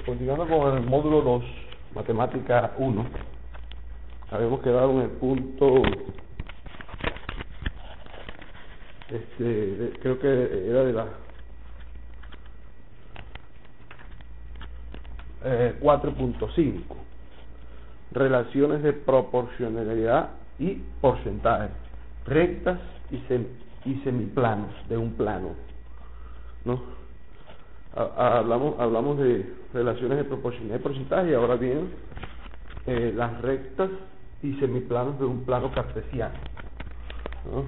Continuando con el módulo 2, matemática 1, habíamos quedado en el punto, creo que era de la 4.5, relaciones de proporcionalidad y porcentaje, rectas y semiplanos de un plano, ¿no? Hablamos de relaciones de proporcionalidad y porcentaje, y ahora vienen las rectas y semiplanos de un plano cartesiano, ¿no?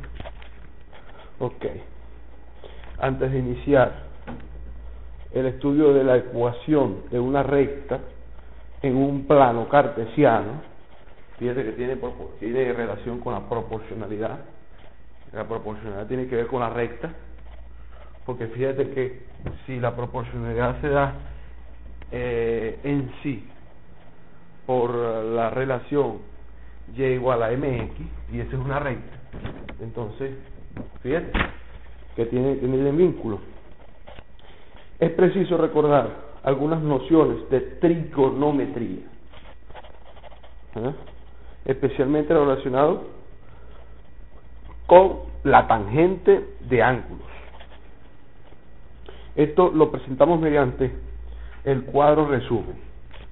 Ok. Antes de iniciar el estudio de la ecuación de una recta en un plano cartesiano, fíjate que tiene relación con la proporcionalidad. La proporcionalidad tiene que ver con la recta, porque fíjate que si la proporcionalidad se da en sí por la relación y igual a mx, y esa es una recta, entonces fíjate que tiene el vínculo. Es preciso recordar algunas nociones de trigonometría, especialmente relacionado con la tangente de ángulos. Esto lo presentamos mediante el cuadro resumen,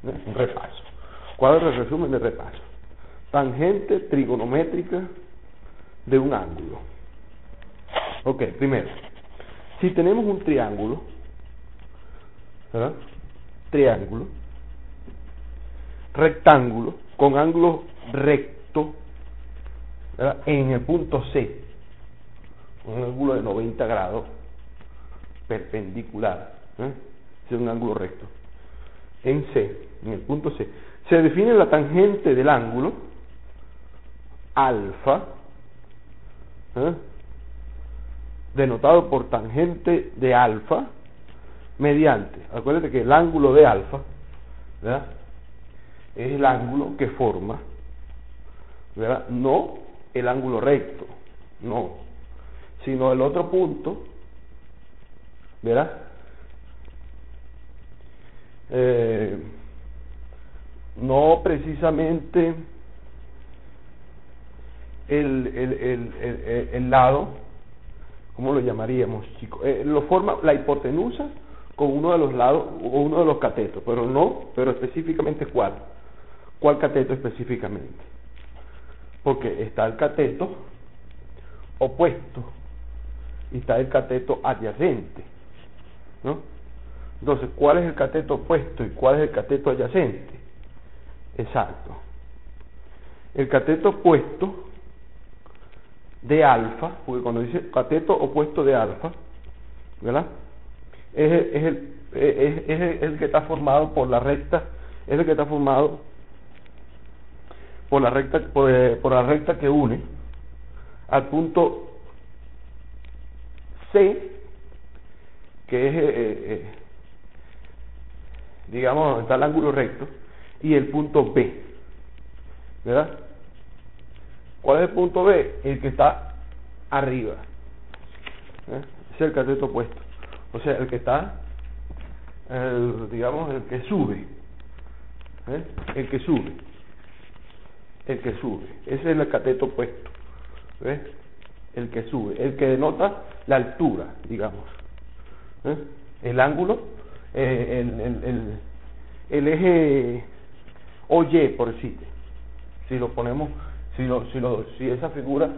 un repaso. Cuadro de resumen de repaso. Tangente trigonométrica de un ángulo. Ok, primero, si tenemos un triángulo, ¿verdad? Triángulo, rectángulo, con ángulo recto, ¿verdad? En el punto C, un ángulo de 90 grados, perpendicular, es un ángulo recto, en C, en el punto C, se define la tangente del ángulo alfa, denotado por tangente de alfa, mediante, acuérdate que el ángulo de alfa, ¿verdad?, es el ángulo que forma, ¿verdad?, no el ángulo recto, no, sino el otro punto, ¿verdad? No precisamente el lado, ¿cómo lo llamaríamos, chicos? Lo forma la hipotenusa con uno de los lados o uno de los catetos, pero específicamente ¿cuál cateto específicamente? Porque está el cateto opuesto y está el cateto adyacente, ¿no? Entonces, ¿cuál es el cateto opuesto y cuál es el cateto adyacente? Exacto. El cateto opuesto de alfa, porque cuando dice cateto opuesto de alfa, ¿verdad?, es el que está formado por la recta, es el que está formado por la recta que une al punto C, que es digamos donde está el ángulo recto, y el punto B, ¿verdad? ¿Cuál es el punto B? El que está arriba, es el cateto opuesto, o sea, el que está, digamos, el que sube, el que sube, ese es el cateto opuesto, ¿ves? El que sube, el que denota la altura, digamos, el ángulo, el eje OY, por decirte, si lo ponemos, si esa figura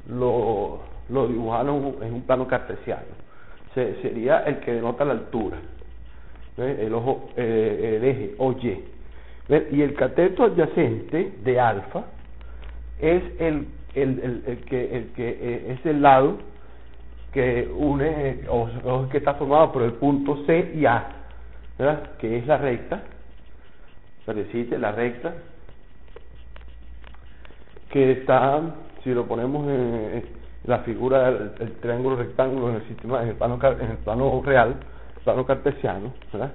lo dibujaron en un plano cartesiano, sería el que denota la altura, el eje OY, y el cateto adyacente de alfa es el que es el lado que une o que está formado por el punto C y A, ¿verdad?, que es la recta, la recta que está, si lo ponemos en la figura del triángulo rectángulo en el sistema, en el plano real, plano cartesiano, ¿verdad?,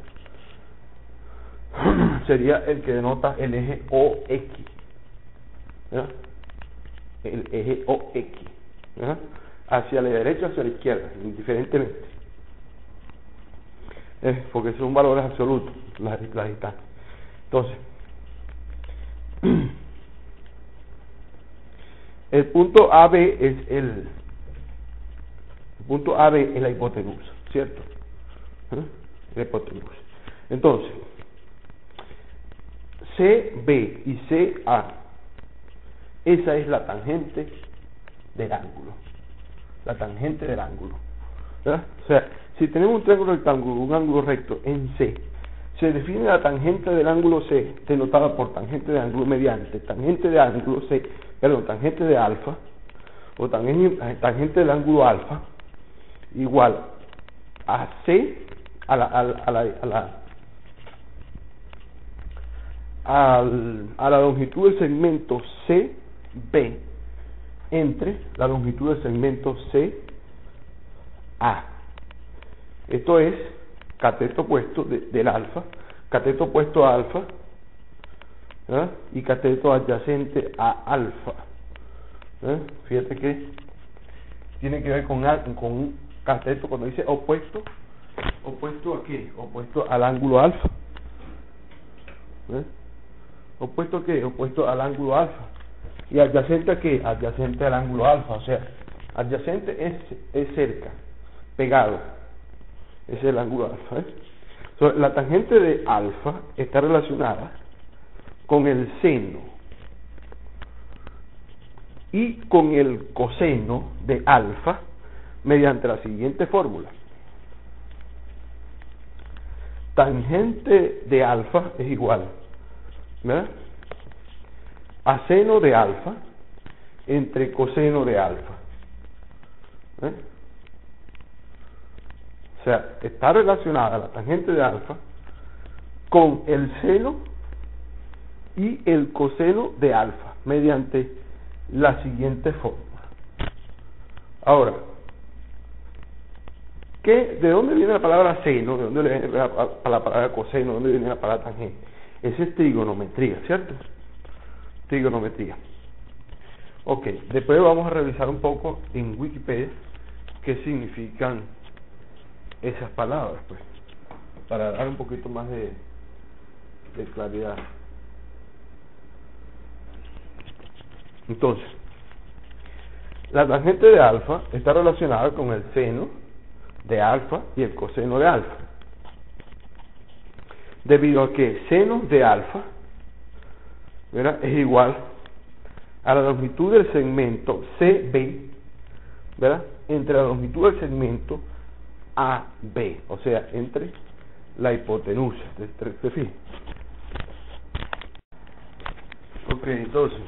sería el que denota el eje OX, ¿verdad?, el eje OX, ¿verdad?, hacia la derecha o hacia la izquierda, indiferentemente. porque son valores absolutos las distancias. Entonces, el punto AB es el punto AB es la hipotenusa, ¿cierto? La hipotenusa. Entonces, CB y CA, esa es la tangente del ángulo. La tangente del ángulo, ¿verdad? O sea, si tenemos un triángulo rectángulo, un ángulo recto en C, se define la tangente del ángulo C, denotada por tangente de ángulo mediante tangente de ángulo C, perdón, tangente de alfa, o tangente del ángulo alfa, igual a C, a la longitud del segmento CB entre la longitud del segmento CA. Esto es cateto opuesto del alfa, cateto opuesto a alfa, ¿verdad? Y cateto adyacente a alfa. Fíjate que tiene que ver con un cateto cuando dice opuesto. ¿Opuesto a qué? Opuesto al ángulo alfa. ¿Opuesto a qué? Opuesto al ángulo alfa. ¿Y adyacente a qué? Adyacente al ángulo alfa. O sea, adyacente es cerca, pegado. Ese es el ángulo alfa. Entonces, la tangente de alfa está relacionada con el seno y con el coseno de alfa mediante la siguiente fórmula. Tangente de alfa es igual, ¿verdad?, a seno de alfa entre coseno de alfa. O sea, está relacionada la tangente de alfa con el seno y el coseno de alfa mediante la siguiente fórmula. Ahora, ¿de dónde viene la palabra seno? ¿De dónde viene la palabra coseno? ¿De dónde viene la palabra tangente? Esa es trigonometría, ¿cierto? Trigonometría. Ok, después vamos a revisar un poco en Wikipedia qué significan esas palabras, pues, para dar un poquito más de claridad. Entonces, la tangente de alfa está relacionada con el seno de alfa y el coseno de alfa, debido a que seno de alfa, ¿verdad?, es igual a la longitud del segmento CB, ¿verdad?, entre la longitud del segmento AB, o sea, entre la hipotenusa. ¿Te fijas? Ok, entonces,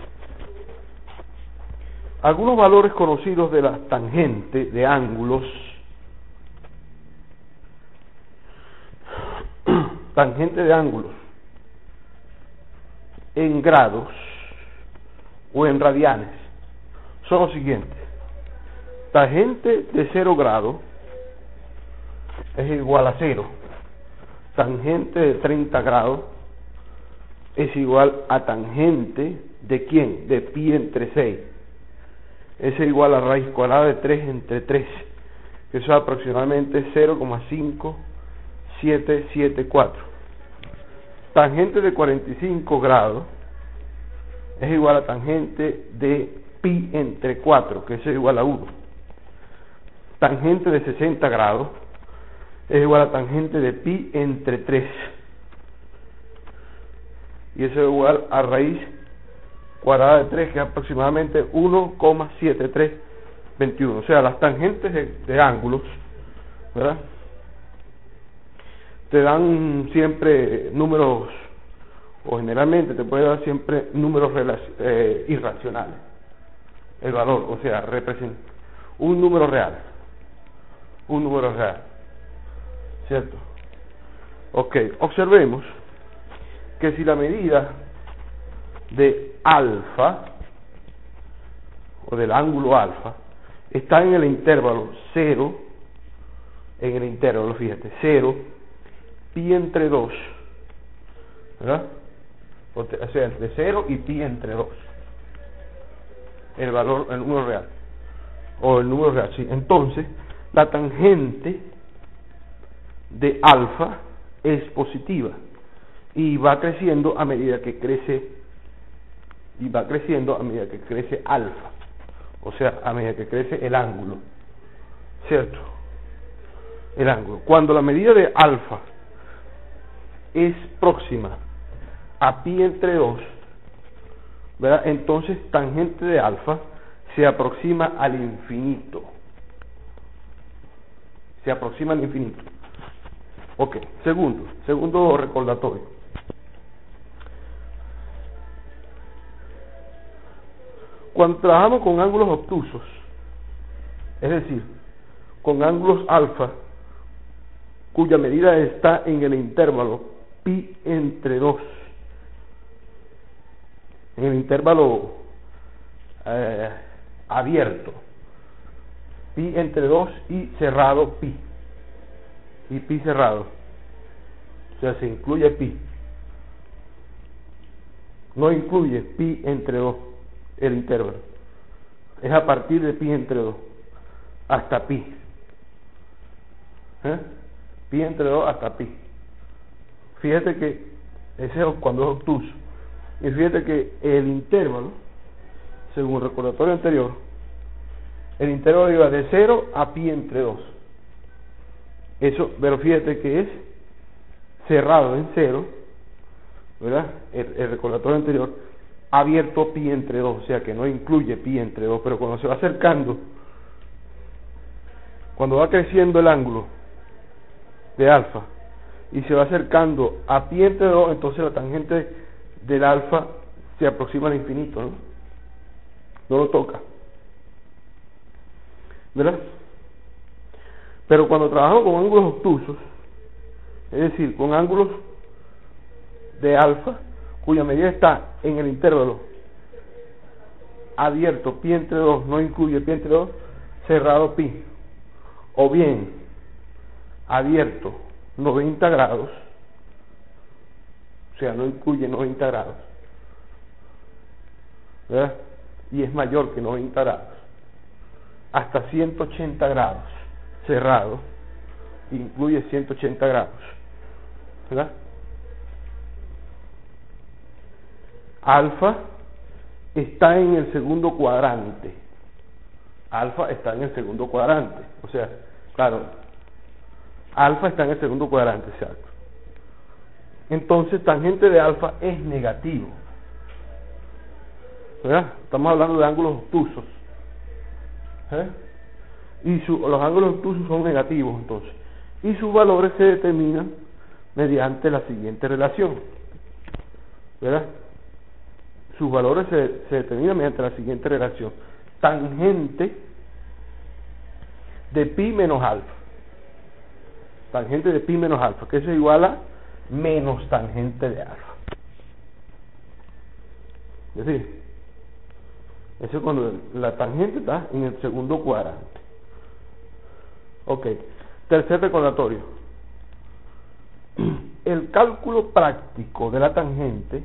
algunos valores conocidos de la tangente de ángulos. Tangente de ángulos en grados o en radianes son los siguientes. Tangente de 0 grados es igual a 0. Tangente de 30 grados es igual a tangente de ¿quién? De pi entre 6. Es igual a raíz cuadrada de 3 entre 3, que eso es aproximadamente 0,5774. Tangente de 45 grados es igual a tangente de pi entre 4, que eso es igual a 1. Tangente de 60 grados es igual a tangente de pi entre 3, y eso es igual a raíz cuadrada de 3, que es aproximadamente 1,7321. O sea, las tangentes de ángulos, ¿verdad?, te dan siempre números, o generalmente te puede dar siempre números irracionales. El valor, o sea, representa un número real, ¿cierto? Ok, observemos que si la medida de alfa, o del ángulo alfa, está en el intervalo 0, fíjate, 0, pi entre 2, ¿verdad? O sea, entre 0 y pi entre 2, el número real, sí. Entonces, la tangente de alfa es positiva y va creciendo a medida que crece alfa, o sea, a medida que crece el ángulo, ¿cierto? El ángulo. Cuando la medida de alfa es próxima a pi entre 2, ¿verdad? Entonces tangente de alfa se aproxima al infinito. Se aproxima al infinito. Ok, segundo recordatorio. Cuando trabajamos con ángulos obtusos, es decir, con ángulos alfa, cuya medida está en el intervalo pi entre 2, en el intervalo abierto, pi entre 2 y cerrado pi, y pi cerrado, o sea, se incluye pi, no incluye pi entre 2, el intervalo, es a partir de pi entre 2 hasta pi, pi entre 2 hasta pi. Fíjate que ese es cuando es obtuso, y fíjate que el intervalo, según el recordatorio anterior, el intervalo iba de 0 a pi entre 2. Eso, pero fíjate que es cerrado en 0, ¿verdad? El recordatorio anterior, abierto pi entre 2, o sea que no incluye pi entre 2, pero cuando se va acercando, cuando va creciendo el ángulo de alfa y se va acercando a pi entre 2, entonces la tangente del alfa se aproxima al infinito, ¿no? No lo toca, ¿verdad? Pero cuando trabajamos con ángulos obtusos, es decir, con ángulos de alfa cuya medida está en el intervalo abierto pi entre 2, no incluye pi entre 2, cerrado pi, o bien abierto 90 grados, o sea, no incluye 90 grados, ¿verdad? Y es mayor que 90 grados, hasta 180 grados, cerrado, incluye 180 grados, ¿verdad? Alfa está en el segundo cuadrante, alfa está en el segundo cuadrante, o sea, claro, alfa está en el segundo cuadrante, exacto. Entonces tangente de alfa es negativo, ¿verdad? Estamos hablando de ángulos obtusos, y los ángulos obtusos son negativos, entonces, y sus valores se determinan mediante la siguiente relación, ¿verdad? Sus valores se determinan mediante la siguiente relación: tangente de pi menos alfa, tangente de pi menos alfa, que eso es igual a menos tangente de alfa. Es decir, eso es cuando la tangente está en el segundo cuadrante. Ok, tercer recordatorio. El cálculo práctico de la tangente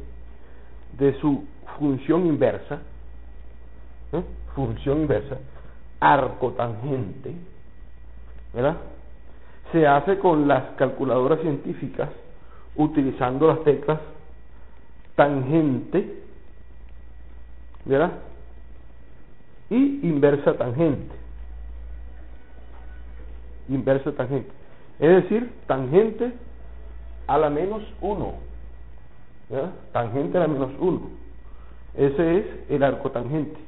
de su función inversa, arcotangente, ¿verdad? Se hace con las calculadoras científicas utilizando las teclas tangente, ¿verdad? Y inversa tangente. Inversa tangente. Es decir, tangente a la menos 1. ¿Verdad? Tangente a la menos 1. Ese es el arcotangente.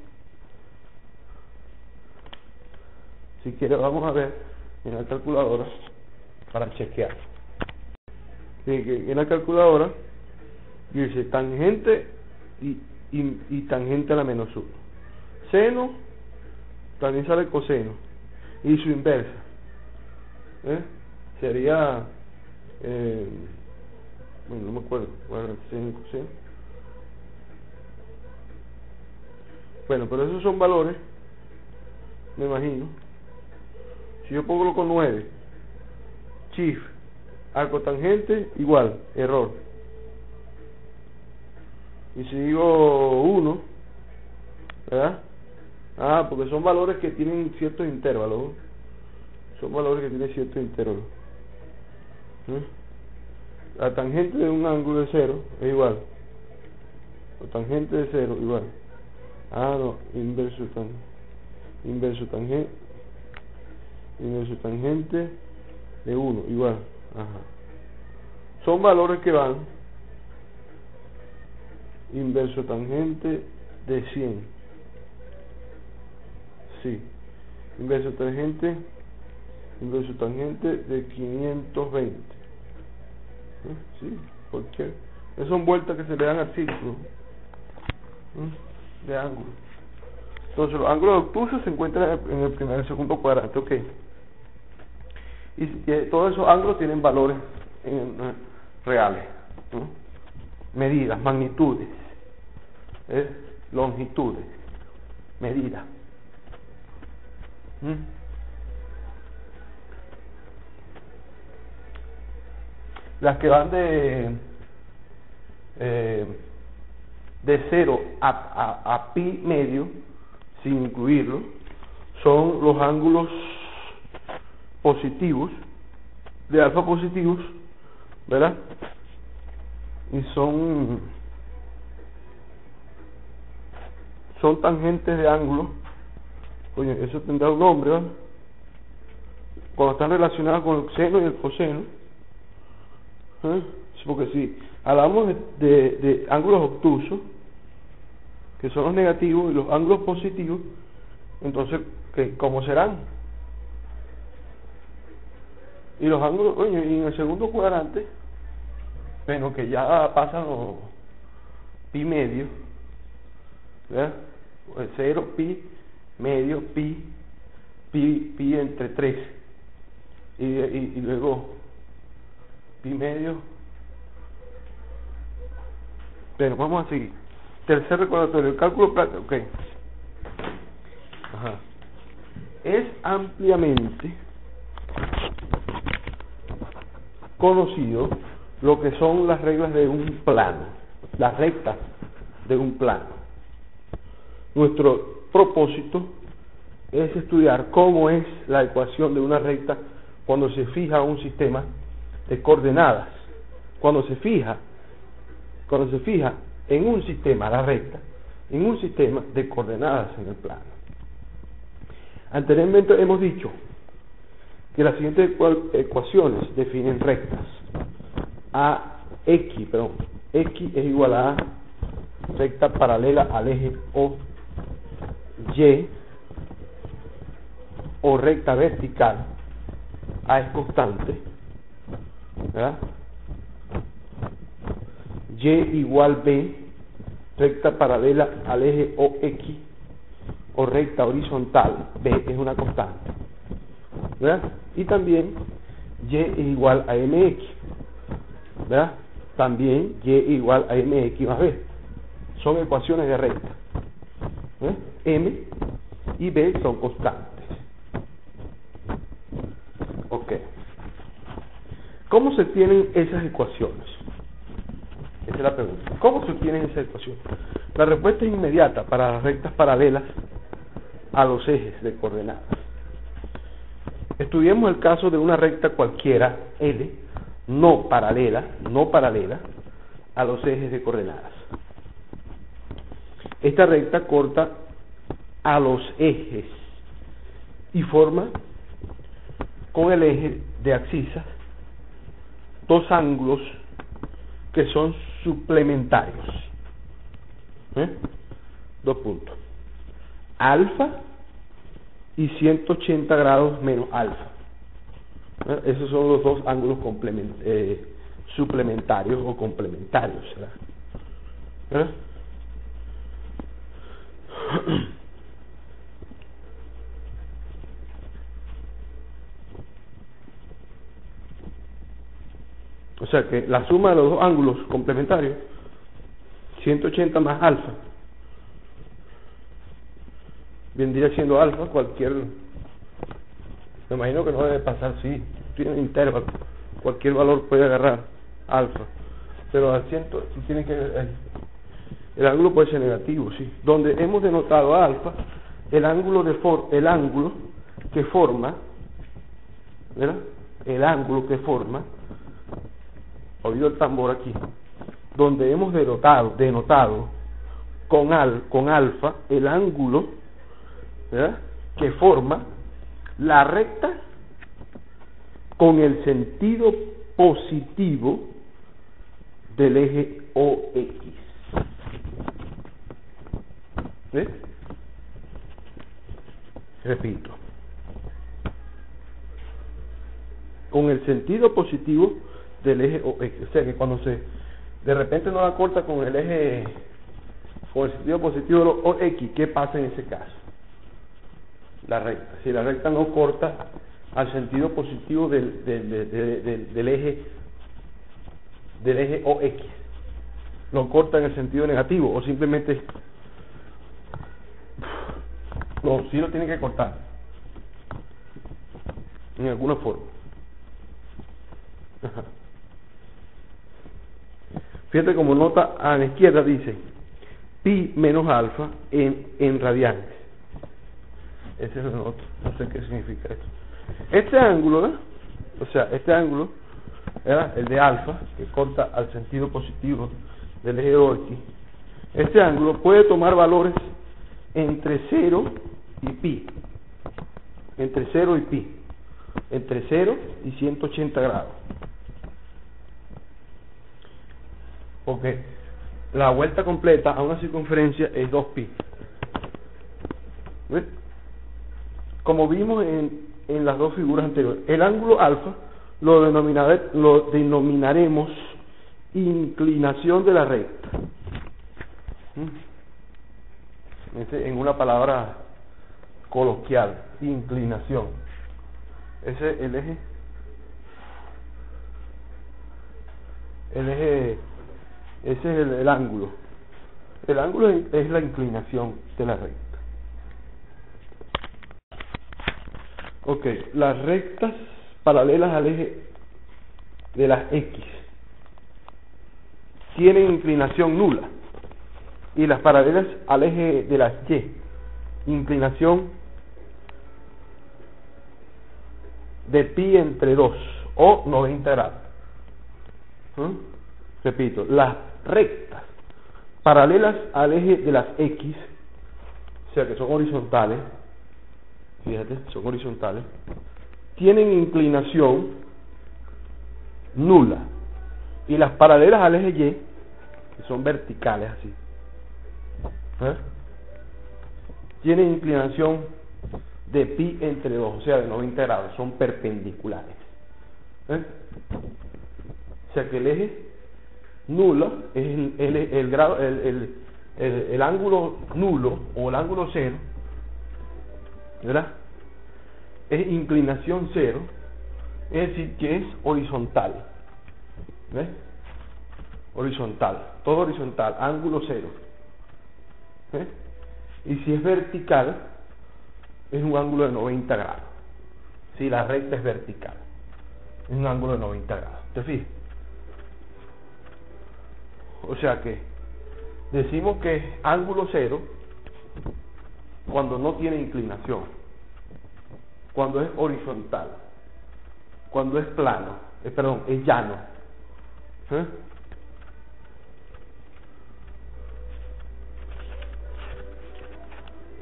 Si quiere vamos a ver en la calculadora para chequear. En la calculadora dice tangente y tangente a la menos 1. Seno también sale coseno y su inversa sería bueno, no me acuerdo cuál era el seno, coseno. Bueno, pero esos son valores, me imagino. Si yo pongo con 9, chif, arcotangente igual, error. Y si digo 1, ¿verdad? Porque son valores que tienen ciertos intervalos, ¿no? Son valores que tienen ciertos intervalos. La tangente de un ángulo de 0 es igual. La tangente de 0 igual. No, inverso tangente de 1 igual. Son valores que van inverso tangente de 100. Sí. Inverso tangente de 520. Sí, cualquier. Esas son vueltas que se le dan al círculo de ángulo. Entonces los ángulos obtusos se encuentran en el primer y el segundo cuadrante, ok. Y todos esos ángulos tienen valores reales, medidas, magnitudes, longitudes, medidas. Las que van de 0 a pi medio, sin incluirlo, son los ángulos positivos, de alfa positivos, ¿verdad? Y son tangentes de ángulo. Oye, eso tendrá un nombre, ¿verdad? Cuando están relacionadas con el seno y el coseno. Porque si hablamos de ángulos obtusos, que son los negativos, y los ángulos positivos, entonces, ¿cómo serán? Y los ángulos, oye, y en el segundo cuadrante, bueno, que ya pasan los pi medio, ¿verdad? 0, pi, medio, pi entre 3, y luego pi medio. Bueno, vamos a seguir. Tercer recordatorio, el cálculo práctico, ok. Es ampliamente conocido lo que son las reglas de un plano, las rectas de un plano. Nuestro propósito es estudiar cómo es la ecuación de una recta cuando se fija un sistema de coordenadas. Cuando se fija en un sistema, la recta, en un sistema de coordenadas en el plano. Anteriormente hemos dicho que las siguientes ecuaciones definen rectas. X es igual a recta paralela al eje O, Y, o recta vertical, A es constante, ¿verdad? Y igual B, recta paralela al eje OX, o recta horizontal, B es una constante, ¿verdad? Y también Y es igual a MX, ¿verdad? También Y igual a MX más B. Son ecuaciones de recta. M y B son constantes. Ok. ¿Cómo se obtienen esas ecuaciones? Esa es la pregunta. ¿Cómo se obtienen esas ecuaciones? La respuesta es inmediata para las rectas paralelas a los ejes de coordenadas. Estudiemos el caso de una recta cualquiera, L, no paralela a los ejes de coordenadas. Esta recta corta a los ejes y forma con el eje de abscisas dos ángulos que son suplementarios. Dos puntos. Alfa y 180 grados menos alfa. Esos son los dos ángulos suplementarios o complementarios. ¿Verdad? O sea que la suma de los dos ángulos complementarios, 180 más alfa, vendría siendo alfa cualquier, me imagino que no debe pasar, sí, tiene un intervalo, cualquier valor puede agarrar alfa, pero al 100 tiene que, el ángulo puede ser negativo, sí. Donde hemos denotado a alfa, el ángulo que forma, ¿verdad? El ángulo que forma oído el tambor aquí, donde hemos denotado con alfa el ángulo, ¿verdad?, que forma la recta con el sentido positivo del eje OX. ¿Ves? Repito, con el sentido positivo del eje OX. O sea que cuando de repente no la corta con el eje, con el sentido positivo del OX, ¿qué pasa en ese caso? La recta. Si la recta no corta al sentido positivo del eje OX, lo corta en el sentido negativo, o simplemente no, sí lo tiene que cortar en alguna forma. Ajá. Fíjate, como nota a la izquierda dice pi menos alfa en radianes. Esa es la nota, no sé qué significa esto. Este ángulo, ¿verdad? O sea, este ángulo, ¿verdad?, el de alfa, que corta al sentido positivo del eje OX, este ángulo puede tomar valores entre 0 y pi, entre 0 y pi, entre 0 y 180 grados. Porque la vuelta completa a una circunferencia es 2pi. ¿Ves? Como vimos en las dos figuras anteriores, el ángulo alfa lo denominaremos inclinación de la recta. En una palabra coloquial, inclinación. Ese es el eje. Ese es el ángulo. El ángulo es la inclinación de la recta. Ok, las rectas paralelas al eje de las X tienen inclinación nula, y las paralelas al eje de las Y, inclinación de pi entre 2 o 90 grados. Repito, las rectas paralelas al eje de las X, o sea que son horizontales, fíjate, son horizontales, tienen inclinación nula, y las paralelas al eje Y, que son verticales así, tienen inclinación de pi entre 2, o sea de 90 grados, son perpendiculares. O sea que el eje nulo es el ángulo nulo, o el ángulo cero, ¿verdad?, es inclinación cero, es decir que es horizontal. ¿Ves? Horizontal, todo horizontal, ángulo cero. ¿Ves? Y si es vertical, es un ángulo de 90 grados. Si la recta es vertical, es un ángulo de 90 grados. ¿Te fijas? O sea que decimos que es ángulo cero cuando no tiene inclinación, cuando es horizontal, cuando es plano, es llano.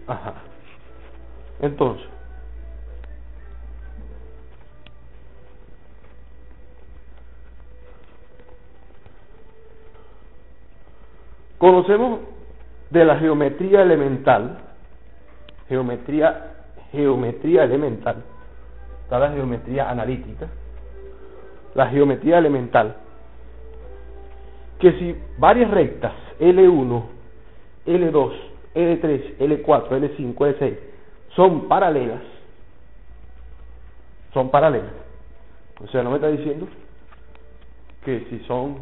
Ajá. Entonces, conocemos de la geometría elemental, geometría elemental, está la geometría analítica, la geometría elemental, que si varias rectas L1, L2, L3, L4, L5, L6 son paralelas, o sea, no me está diciendo que si son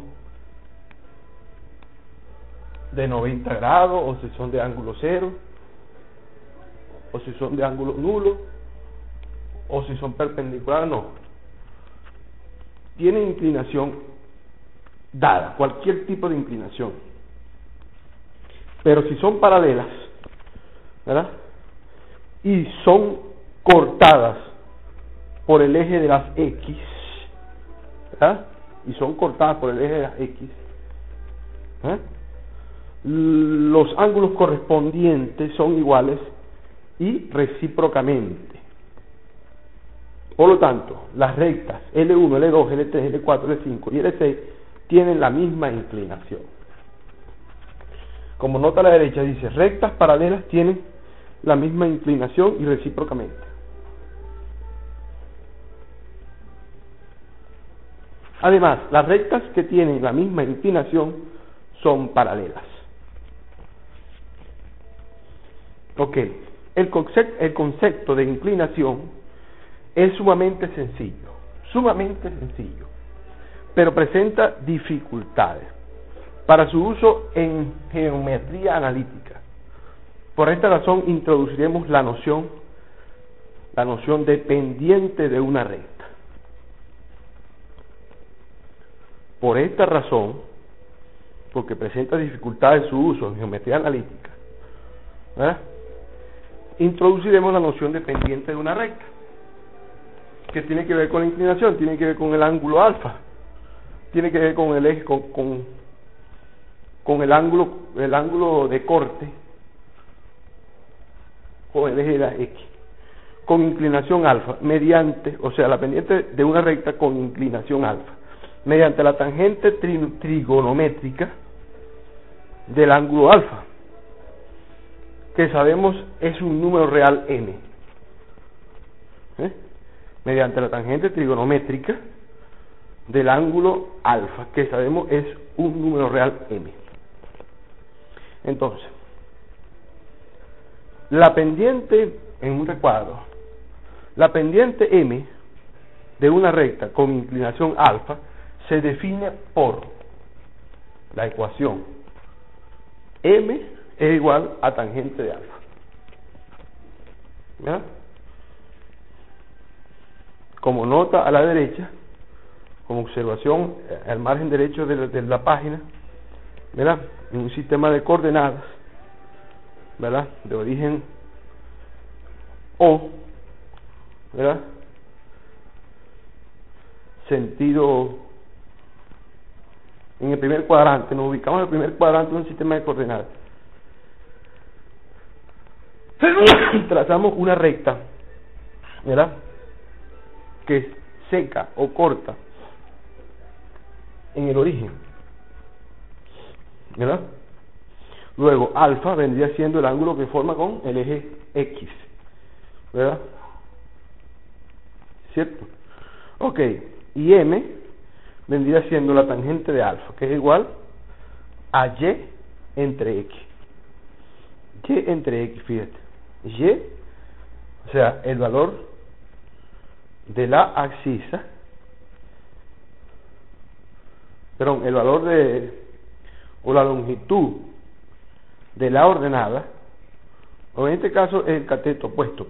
de 90 grados, o si son de ángulo cero, o si son de ángulo nulo, o si son perpendiculares, no. Tienen inclinación dada, cualquier tipo de inclinación. Pero si son paralelas, ¿verdad?, y son cortadas por el eje de las X, ¿verdad?, y son cortadas por el eje de las X, los ángulos correspondientes son iguales y recíprocamente. Por lo tanto, las rectas L1, L2, L3, L4, L5 y L6 tienen la misma inclinación. Como nota a la derecha dice, rectas paralelas tienen la misma inclinación y recíprocamente. Además, las rectas que tienen la misma inclinación son paralelas. Ok, el concepto de inclinación es sumamente sencillo, pero presenta dificultades para su uso en geometría analítica. Por esta razón introduciremos la noción de pendiente de una recta. Por esta razón, porque presenta dificultades su uso en geometría analítica, introduciremos la noción de pendiente de una recta, que tiene que ver con la inclinación, tiene que ver con el ángulo alfa, tiene que ver con el eje, con el ángulo de corte, con el eje de la X, con inclinación alfa, o sea, la pendiente de una recta con inclinación alfa, mediante la tangente trigonométrica del ángulo alfa, que sabemos es un número real m. Mediante la tangente trigonométrica del ángulo alfa, que sabemos es un número real m. Entonces, la pendiente en un recuadro, la pendiente m de una recta con inclinación alfa se define por la ecuación m es igual a tangente de alfa. ¿Verdad? Como nota a la derecha, como observación al margen derecho de la página, ¿verdad? En un sistema de coordenadas, ¿verdad? De origen O, ¿verdad? Sentido en el primer cuadrante, nos ubicamos en el primer cuadrante de un sistema de coordenadas. Trazamos una recta, ¿verdad? Que seca o corta en el origen, ¿verdad? Luego alfa vendría siendo el ángulo que forma con el eje X, ¿verdad? ¿Cierto? Ok, y m vendría siendo la tangente de alfa, que es igual a y entre x. Y entre x, fíjate. Y, o sea, el valor de la abscisa, el valor o la longitud de la ordenada, o en este caso es el cateto opuesto.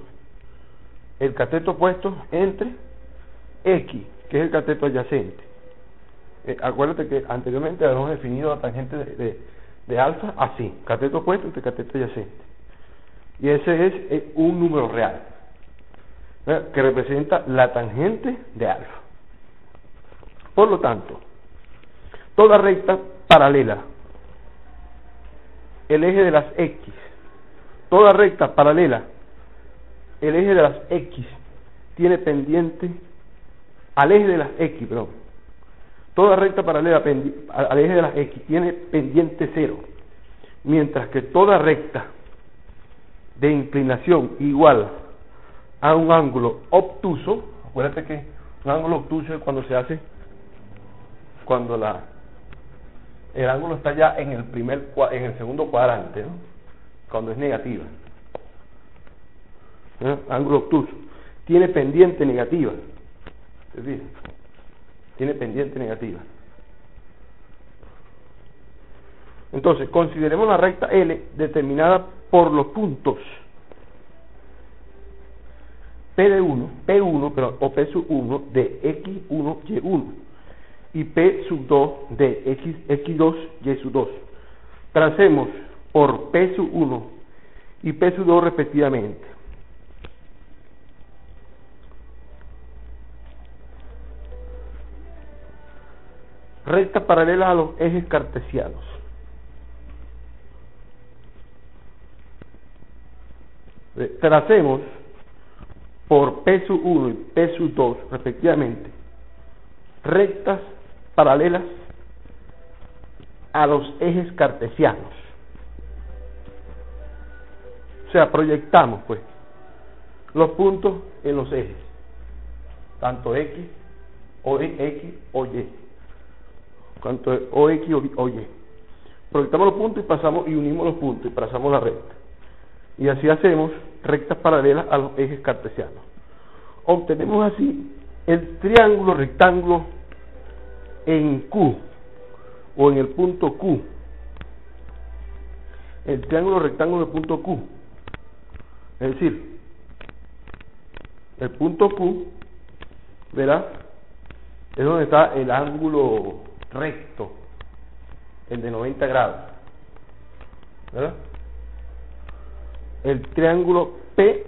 El cateto opuesto entre x, que es el cateto adyacente. Acuérdate que anteriormente habíamos definido la tangente de alfa así, cateto opuesto entre cateto adyacente. Y ese es un número real, ¿verdad? Que representa la tangente de alfa. Por lo tanto, toda recta paralela, el eje de las X, toda recta paralela, el eje de las X tiene pendiente al eje de las X, toda recta paralela al eje de las X tiene pendiente 0, mientras que toda recta de inclinación igual a un ángulo obtuso, acuérdate que un ángulo obtuso es cuando se hace, cuando el ángulo está ya en el segundo cuadrante, ¿no? Cuando es negativa, ¿no? Ángulo obtuso tiene pendiente negativa, ¿se fija? Tiene pendiente negativa. Entonces, consideremos la recta L determinada por los puntos P1 o P sub 1 de X1, Y1 y P sub 2 de X2, Y sub 2. Tracemos por P sub 1 y P sub 2 respectivamente. rectas paralelas a los ejes cartesianos. Tracemos por P sub 1 y P sub 2 respectivamente rectas paralelas a los ejes cartesianos. O sea, proyectamos pues los puntos en los ejes, tanto X o Y, tanto o X o Y. Proyectamos los puntos y unimos los puntos y trazamos la recta. Y así hacemos rectas paralelas a los ejes cartesianos. Obtenemos así el triángulo rectángulo en Q o en el punto Q. El triángulo rectángulo del punto Q. Es decir, el punto Q, ¿verdad?, es donde está el ángulo recto, el de 90 grados, ¿verdad? El triángulo P,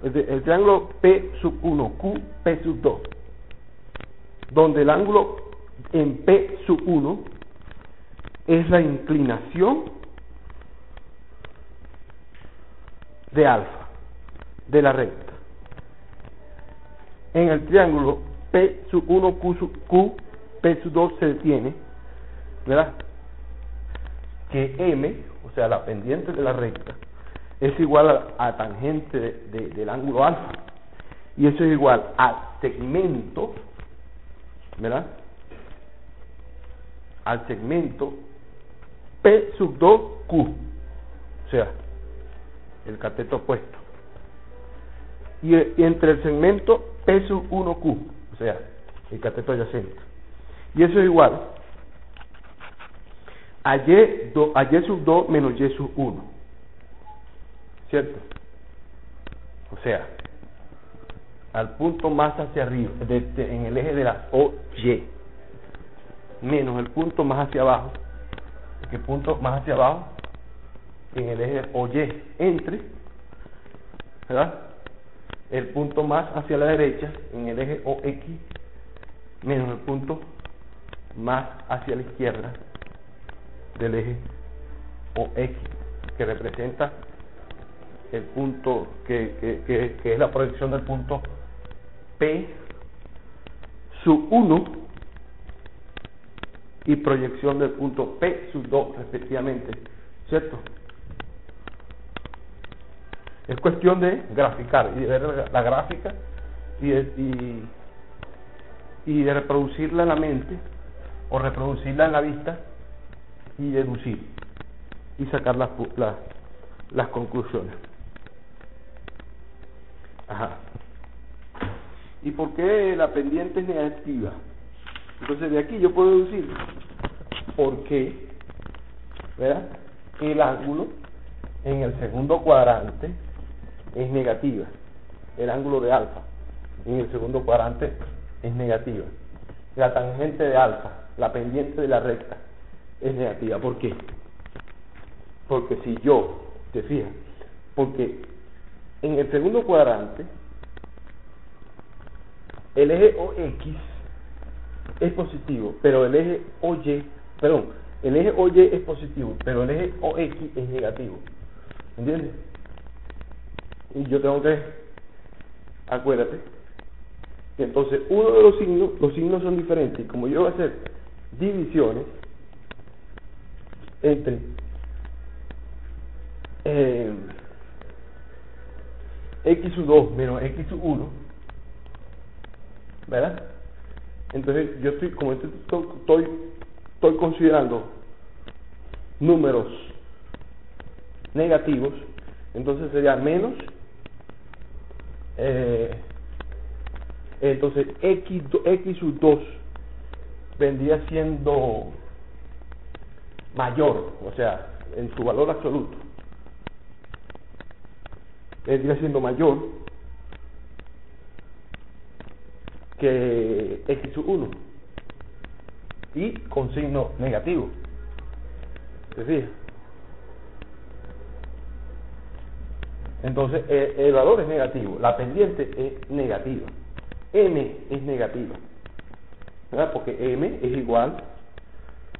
el triángulo P sub 1, Q, P sub 2, donde el ángulo en P sub 1 es la inclinación de alfa de la recta. En el triángulo P sub 1, Q, P sub 2 se detiene, ¿verdad?, que M, o sea, la pendiente de la recta, es igual a tangente del ángulo alfa, y eso es igual al segmento, ¿verdad?, al segmento P sub 2 Q, o sea, el cateto opuesto, y entre el segmento P sub 1 Q, o sea, el cateto adyacente, y eso es igual a Y sub 2 menos Y sub 1, ¿cierto? O sea, al punto más hacia arriba, en el eje de la OY, menos el punto más hacia abajo, que punto más hacia abajo, en el eje OY, entre, ¿verdad?, el punto más hacia la derecha, en el eje OX, menos el punto más hacia la izquierda del eje OX, que representa el punto que es la proyección del punto P sub 1 y proyección del punto P sub 2 respectivamente, ¿cierto? Es cuestión de graficar y de ver la gráfica y de reproducirla en la mente o reproducirla en la vista y deducir y sacar las conclusiones. Ajá. ¿Y por qué la pendiente es negativa? Entonces de aquí yo puedo deducir por qué, ¿verdad?, el ángulo en el segundo cuadrante es negativa, el ángulo de alfa en el segundo cuadrante es negativa, la tangente de alfa, la pendiente de la recta, es negativa. ¿Por qué? Porque si yo, te fijas, porque en el segundo cuadrante el eje OX es positivo, pero el eje OY, el eje OY es positivo, pero el eje OX es negativo, ¿entiendes? Y yo tengo que, acuérdate, que entonces uno de los signos son diferentes, y como yo voy a hacer divisiones entre X sub 2 menos X sub 1, ¿verdad? Entonces yo estoy considerando números negativos, entonces sería menos, entonces X sub 2 vendría siendo mayor, o sea, en su valor absoluto vendría siendo mayor que X sub 1 y con signo negativo. ¿Se fija? Entonces el valor es negativo, la pendiente es negativa, M es negativa, ¿verdad? Porque m es igual,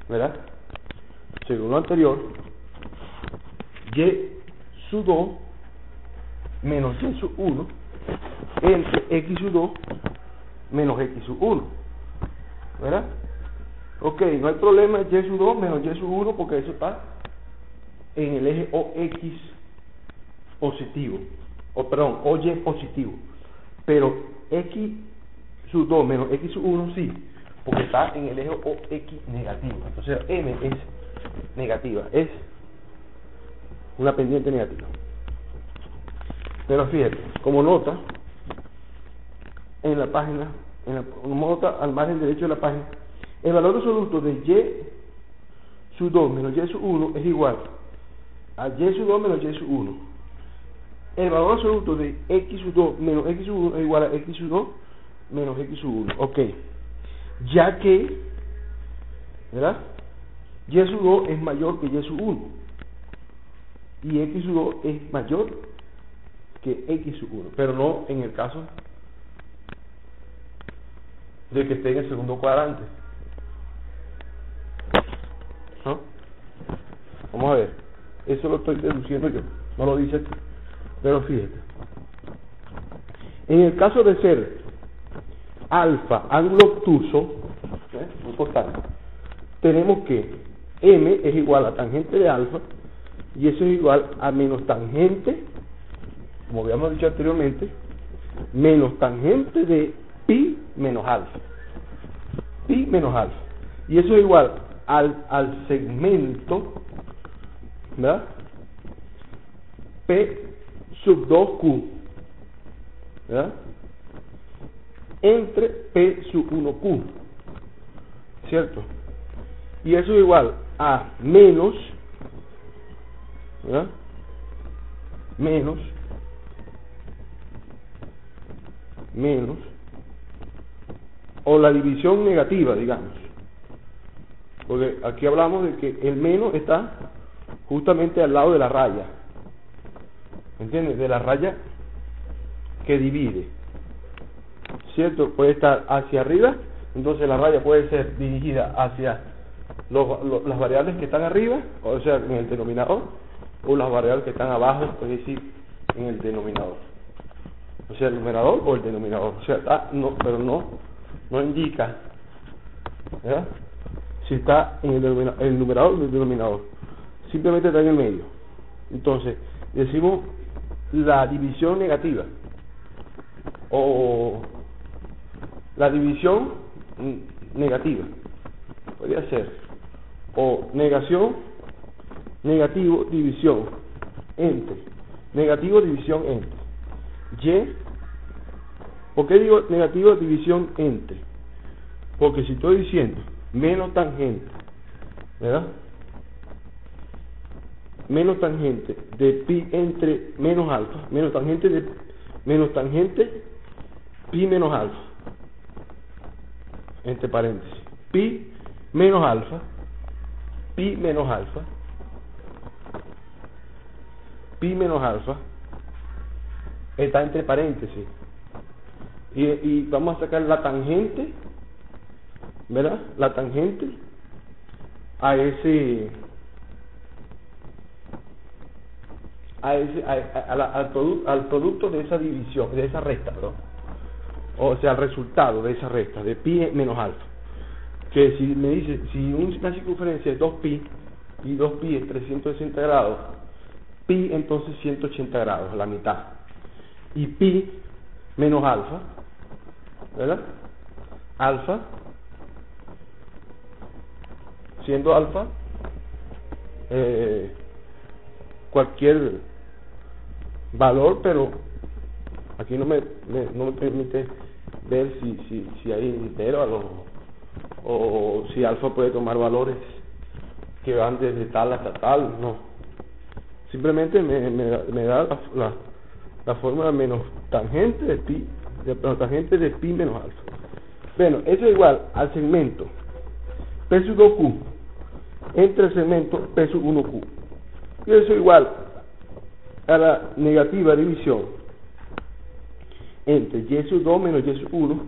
¿verdad? Según lo anterior, y sub 2 menos y sub 1 entre x sub 2 menos x sub 1, ¿verdad? Ok, no hay problema, y sub 2 menos y sub 1 porque eso está en el eje OX positivo, OY positivo, pero x sub 2 menos x sub 1 sí, porque está en el eje OX negativo. Entonces m es negativa, es una pendiente negativa. Pero fíjate, como nota en la página, como nota al margen derecho de la página, el valor absoluto de y sub 2 menos y sub 1 es igual a y sub 2 menos y sub 1. El valor absoluto de x sub 2 menos x sub 1 es igual a x sub 2 menos x sub 1. Ok, ya que, ¿verdad? Y sub 2 es mayor que y sub 1 y x sub 2 es mayor que x sub 1, pero no en el caso de que esté en el segundo cuadrante, ¿no? Vamos a ver, eso lo estoy deduciendo yo, no lo dice aquí, pero fíjate, en el caso de ser alfa ángulo obtuso, muy importante, tenemos que m es igual a tangente de alfa y eso es igual a menos tangente, como habíamos dicho anteriormente, menos tangente de pi menos alfa. Pi menos alfa. Y eso es igual al segmento, ¿verdad? P sub 2Q, ¿verdad? Entre P sub 1Q, ¿cierto? Y eso es igual a menos, ¿verdad? Menos o la división negativa, digamos, porque aquí hablamos de que el menos está justamente al lado de la raya, ¿entiendes? De la raya que divide, ¿cierto? Puede estar hacia arriba, entonces la raya puede ser dirigida hacia las variables que están arriba, o sea, en el denominador, o las variables que están abajo, es decir, en el denominador. O sea, el numerador o el denominador. O sea, pero no indica, ¿verdad? Si está en el numerador o el denominador. Simplemente está en el medio. Entonces, decimos la división negativa. O la división negativa. Podría ser. O negación, negativo, división, entre. Negativo, división, entre. Y, ¿por qué digo negativo división entre? Porque si estoy diciendo menos tangente, ¿verdad? Menos tangente de pi entre menos alfa, menos tangente pi menos alfa, entre paréntesis, pi menos alfa, pi menos alfa, pi menos alfa, está entre paréntesis y vamos a sacar la tangente, ¿verdad? La tangente a ese al producto de esa división, de esa resta, ¿no? O sea, el resultado de esa resta de pi menos alfa, que si me dice, si una circunferencia es 2pi y 2pi es 360 grados, pi entonces 180 grados, la mitad, y pi menos alfa, ¿verdad? Alfa, siendo alfa cualquier valor, pero aquí no me permite ver si hay enteros o si alfa puede tomar valores que van desde tal hasta tal. No, simplemente me da la fórmula menos tangente de pi, tangente de pi menos alfa. Bueno, eso es igual al segmento P sub 2Q entre el segmento P sub 1Q, y eso es igual a la negativa división entre y sub 2 menos y sub 1,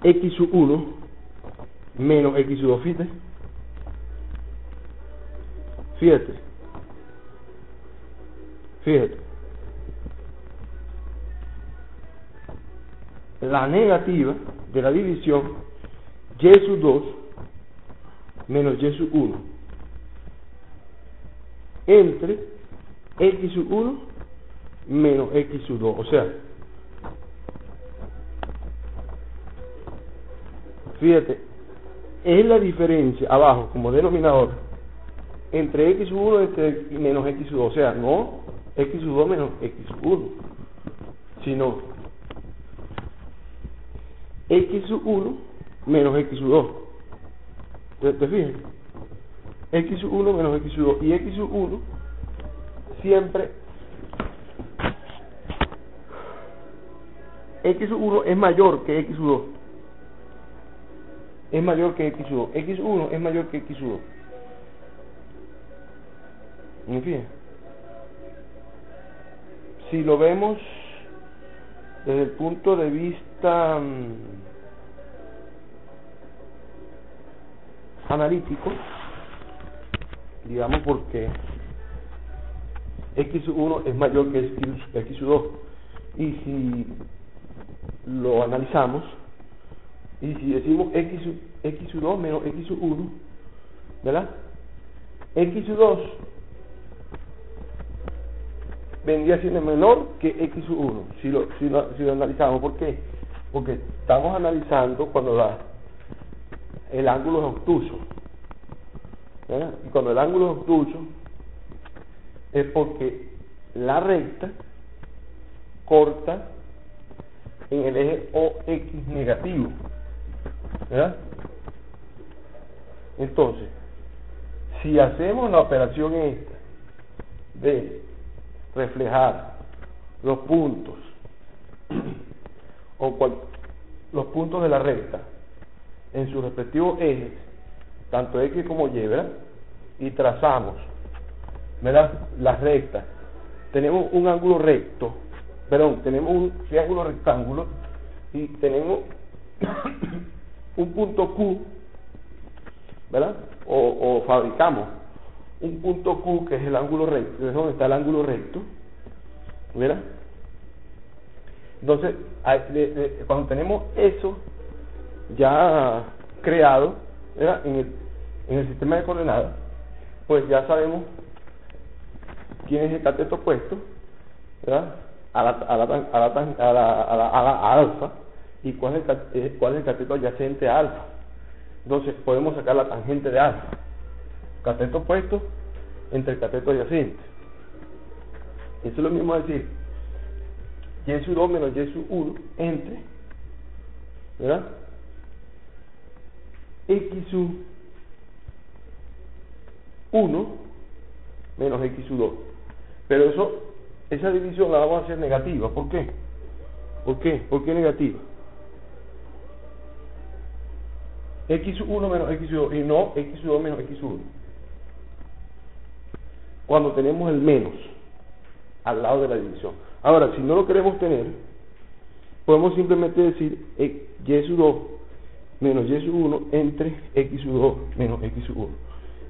x sub 1 menos x sub 2, fíjate, la negativa de la división y sub 2 menos y sub 1 entre x sub 1 menos x sub 2, o sea, fíjate, es la diferencia abajo como denominador entre x sub 1 y menos x sub 2, o sea, no x sub 2 menos x sub 1, sino x sub 1 menos x sub 2. ¿Te fijas? X sub 1 menos x sub 2, y x sub 1 siempre, x sub 1 es mayor que x sub 2, es mayor que x sub 2, x sub 1 es mayor que x sub 2. En fin, si lo vemos desde el punto de vista analítico, digamos, porque x sub 1 es mayor que x sub 2, y si lo analizamos, y si decimos x sub 2 menos x sub 1, ¿verdad? X sub 2 vendría siendo menor que x sub 1, si lo analizamos. ¿Por qué? Porque estamos analizando cuando el ángulo es obtuso, ¿verdad? Y cuando el ángulo es obtuso es porque la recta corta en el eje OX negativo, ¿verdad? Entonces, si hacemos la operación esta de reflejar los puntos los puntos de la recta en sus respectivos ejes, tanto X como Y, ¿verdad? Y trazamos, ¿verdad?, las rectas. Tenemos un ángulo recto, tenemos un triángulo rectángulo y tenemos un punto Q, ¿verdad? O fabricamos un punto Q que es el ángulo recto, es donde está el ángulo recto, ¿verdad? Entonces, cuando tenemos eso ya creado, ¿verdad?, en el sistema de coordenadas, pues ya sabemos quién es el cateto opuesto, ¿verdad?, a la alfa, y cuál es el cateto adyacente a alfa. Entonces podemos sacar la tangente de alfa, cateto opuesto entre el cateto adyacente. Eso es lo mismo decir y sub 2 menos y sub 1 entre, ¿verdad?, x sub 1 menos x sub 2. Pero esa división la vamos a hacer negativa. ¿Por qué? ¿Por qué negativa? X sub 1 menos x sub 2 y no x sub 2 menos x sub 1. Cuando tenemos el menos al lado de la división. Ahora, si no lo queremos tener, podemos simplemente decir y sub 2 menos y sub 1 entre x sub 2 menos x sub 1.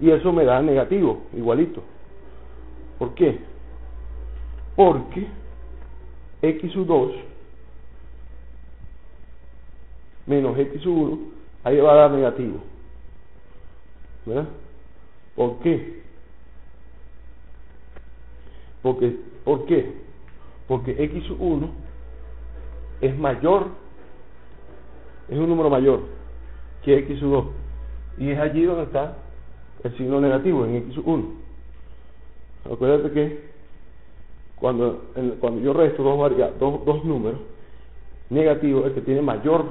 Y eso me da negativo, igualito. ¿Por qué? Porque x sub 2 menos x sub 1, ahí va a dar negativo, ¿verdad? ¿Por qué? ¿Por qué? Porque x sub 1 es mayor, es un número mayor que x sub 2, y es allí donde está el signo negativo, en x sub 1. Acuérdate que cuando yo resto dos números negativos, el que tiene mayor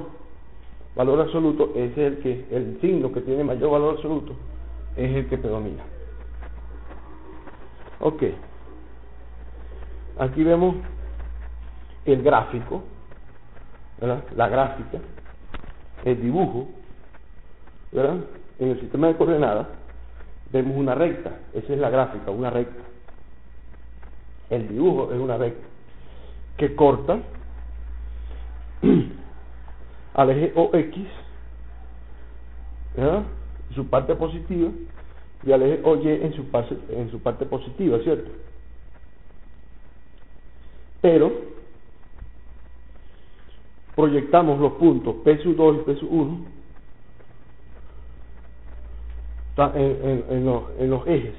valor absoluto es el signo que tiene mayor valor absoluto es el que predomina. Ok, aquí vemos el gráfico, ¿verdad?, la gráfica, el dibujo, ¿verdad? En el sistema de coordenadas vemos una recta, esa es la gráfica, una recta. El dibujo es una recta que corta al eje OX ¿verdad? Su parte positiva, y al eje OY en su parte positiva, ¿cierto? Pero proyectamos los puntos P2 y P1 en los ejes,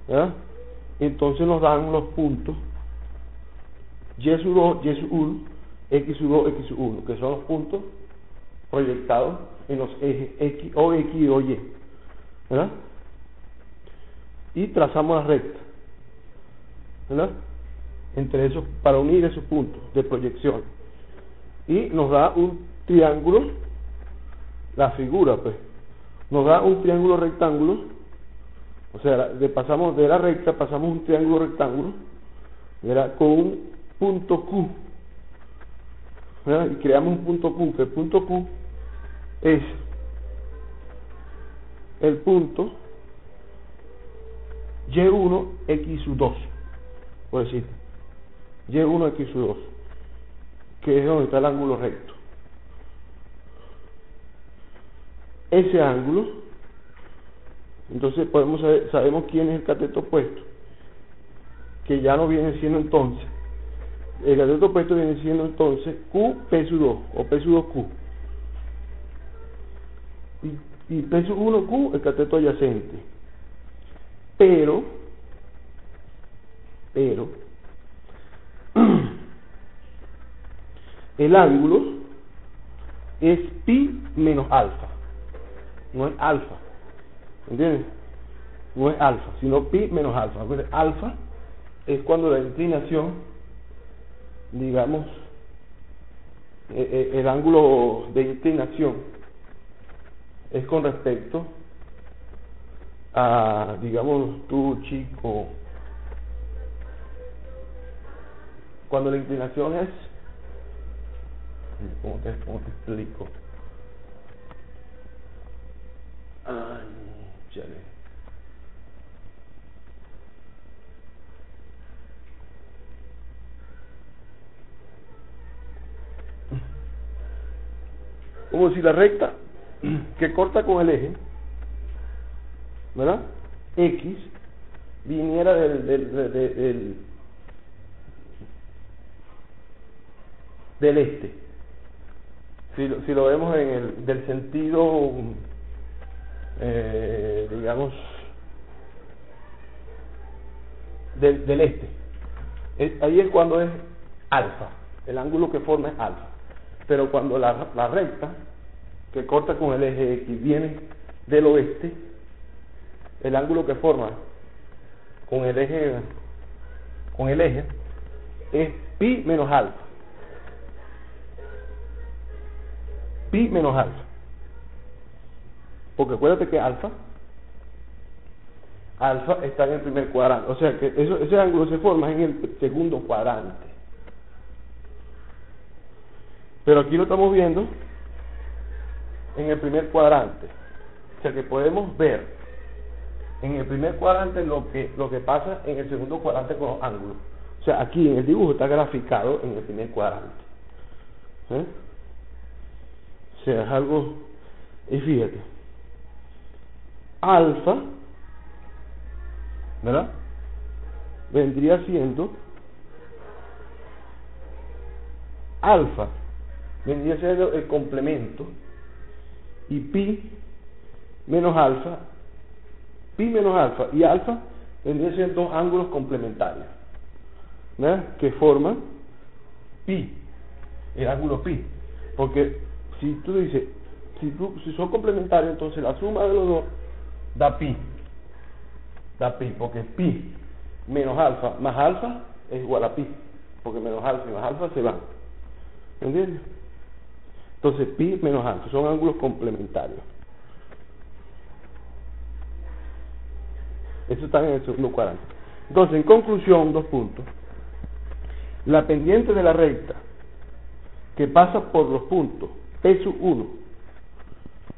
¿verdad? Entonces nos dan los puntos Y2, Y1, X2, X1, que son los puntos proyectados en los ejes X y OY, ¿verdad? Y trazamos la recta, ¿verdad? Entre esos, para unir esos puntos de proyección, y nos da un triángulo, la figura pues nos da un triángulo rectángulo, o sea, pasamos de la recta, pasamos un triángulo rectángulo, ¿verdad? Con un punto Q, ¿verdad? Y creamos un punto Q, que el punto Q es el punto Y1 X2, por decir, Y1 X2, que es donde está el ángulo recto. Ese ángulo, entonces sabemos quién es el cateto opuesto, que ya no viene siendo entonces, el cateto opuesto viene siendo entonces Q P2 o P2Q, y P1Q el cateto adyacente, pero el ángulo es pi menos alfa, no es alfa, ¿entiendes? No es alfa, sino pi menos alfa. Alfa es cuando la inclinación, digamos, el ángulo de inclinación es con respecto a, digamos, tú chico, cuando la inclinación es, ¿cómo te explico? Ay, chale. Como si la recta que corta con el eje, ¿verdad? X viniera del este. Si lo vemos en del sentido, digamos, del este. Ahí es cuando es alfa, el ángulo que forma es alfa. Pero cuando la recta que corta con el eje X viene del oeste, el ángulo que forma con el eje es pi menos alfa. Pi menos alfa. Porque acuérdate que alfa está en el primer cuadrante, o sea que ese ángulo se forma en el segundo cuadrante. Pero aquí lo estamos viendo en el primer cuadrante. O sea que podemos ver en el primer cuadrante lo que pasa en el segundo cuadrante con los ángulos. O sea, aquí en el dibujo está graficado en el primer cuadrante. O sea, es algo, y fíjate, alfa, ¿verdad? Vendría siendo alfa, vendría siendo el complemento, y pi menos alfa y alfa vendría siendo dos ángulos complementarios, ¿verdad? Que forman pi, el ángulo pi, porque si tú dices, si son complementarios, entonces la suma de los dos da pi, porque pi menos alfa más alfa es igual a pi, porque menos alfa y más alfa se van, ¿entiendes? Entonces pi menos alfa son ángulos complementarios. Eso está en el segundo cuadrante. Entonces, en conclusión, 2 puntos. La pendiente de la recta que pasa por los puntos P1,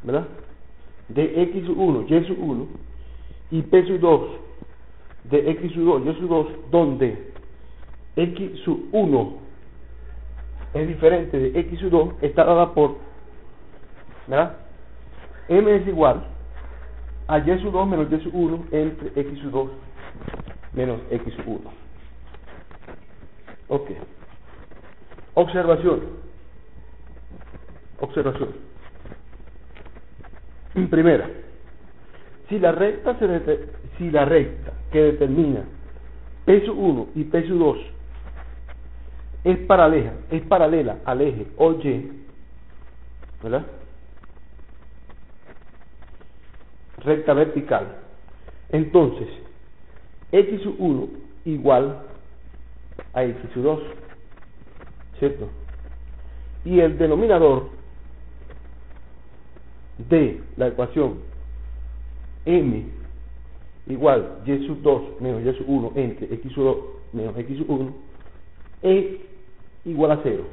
¿verdad? De X1, Y1, y P2 de X2, Y2, donde X1 es diferente de X2, está dada por, ¿verdad? M es igual a y sub 2 menos y sub 1 entre x sub 2 menos x sub 1. Ok. Observación. Primera, si la recta que determina P sub 1 y P sub 2 es paralela al eje OY, ¿verdad? Recta vertical, entonces x sub 1 igual a x sub 2, ¿cierto? Y el denominador de la ecuación m igual y sub 2 menos y sub 1 entre x sub 2 menos x sub 1 es igual a 0.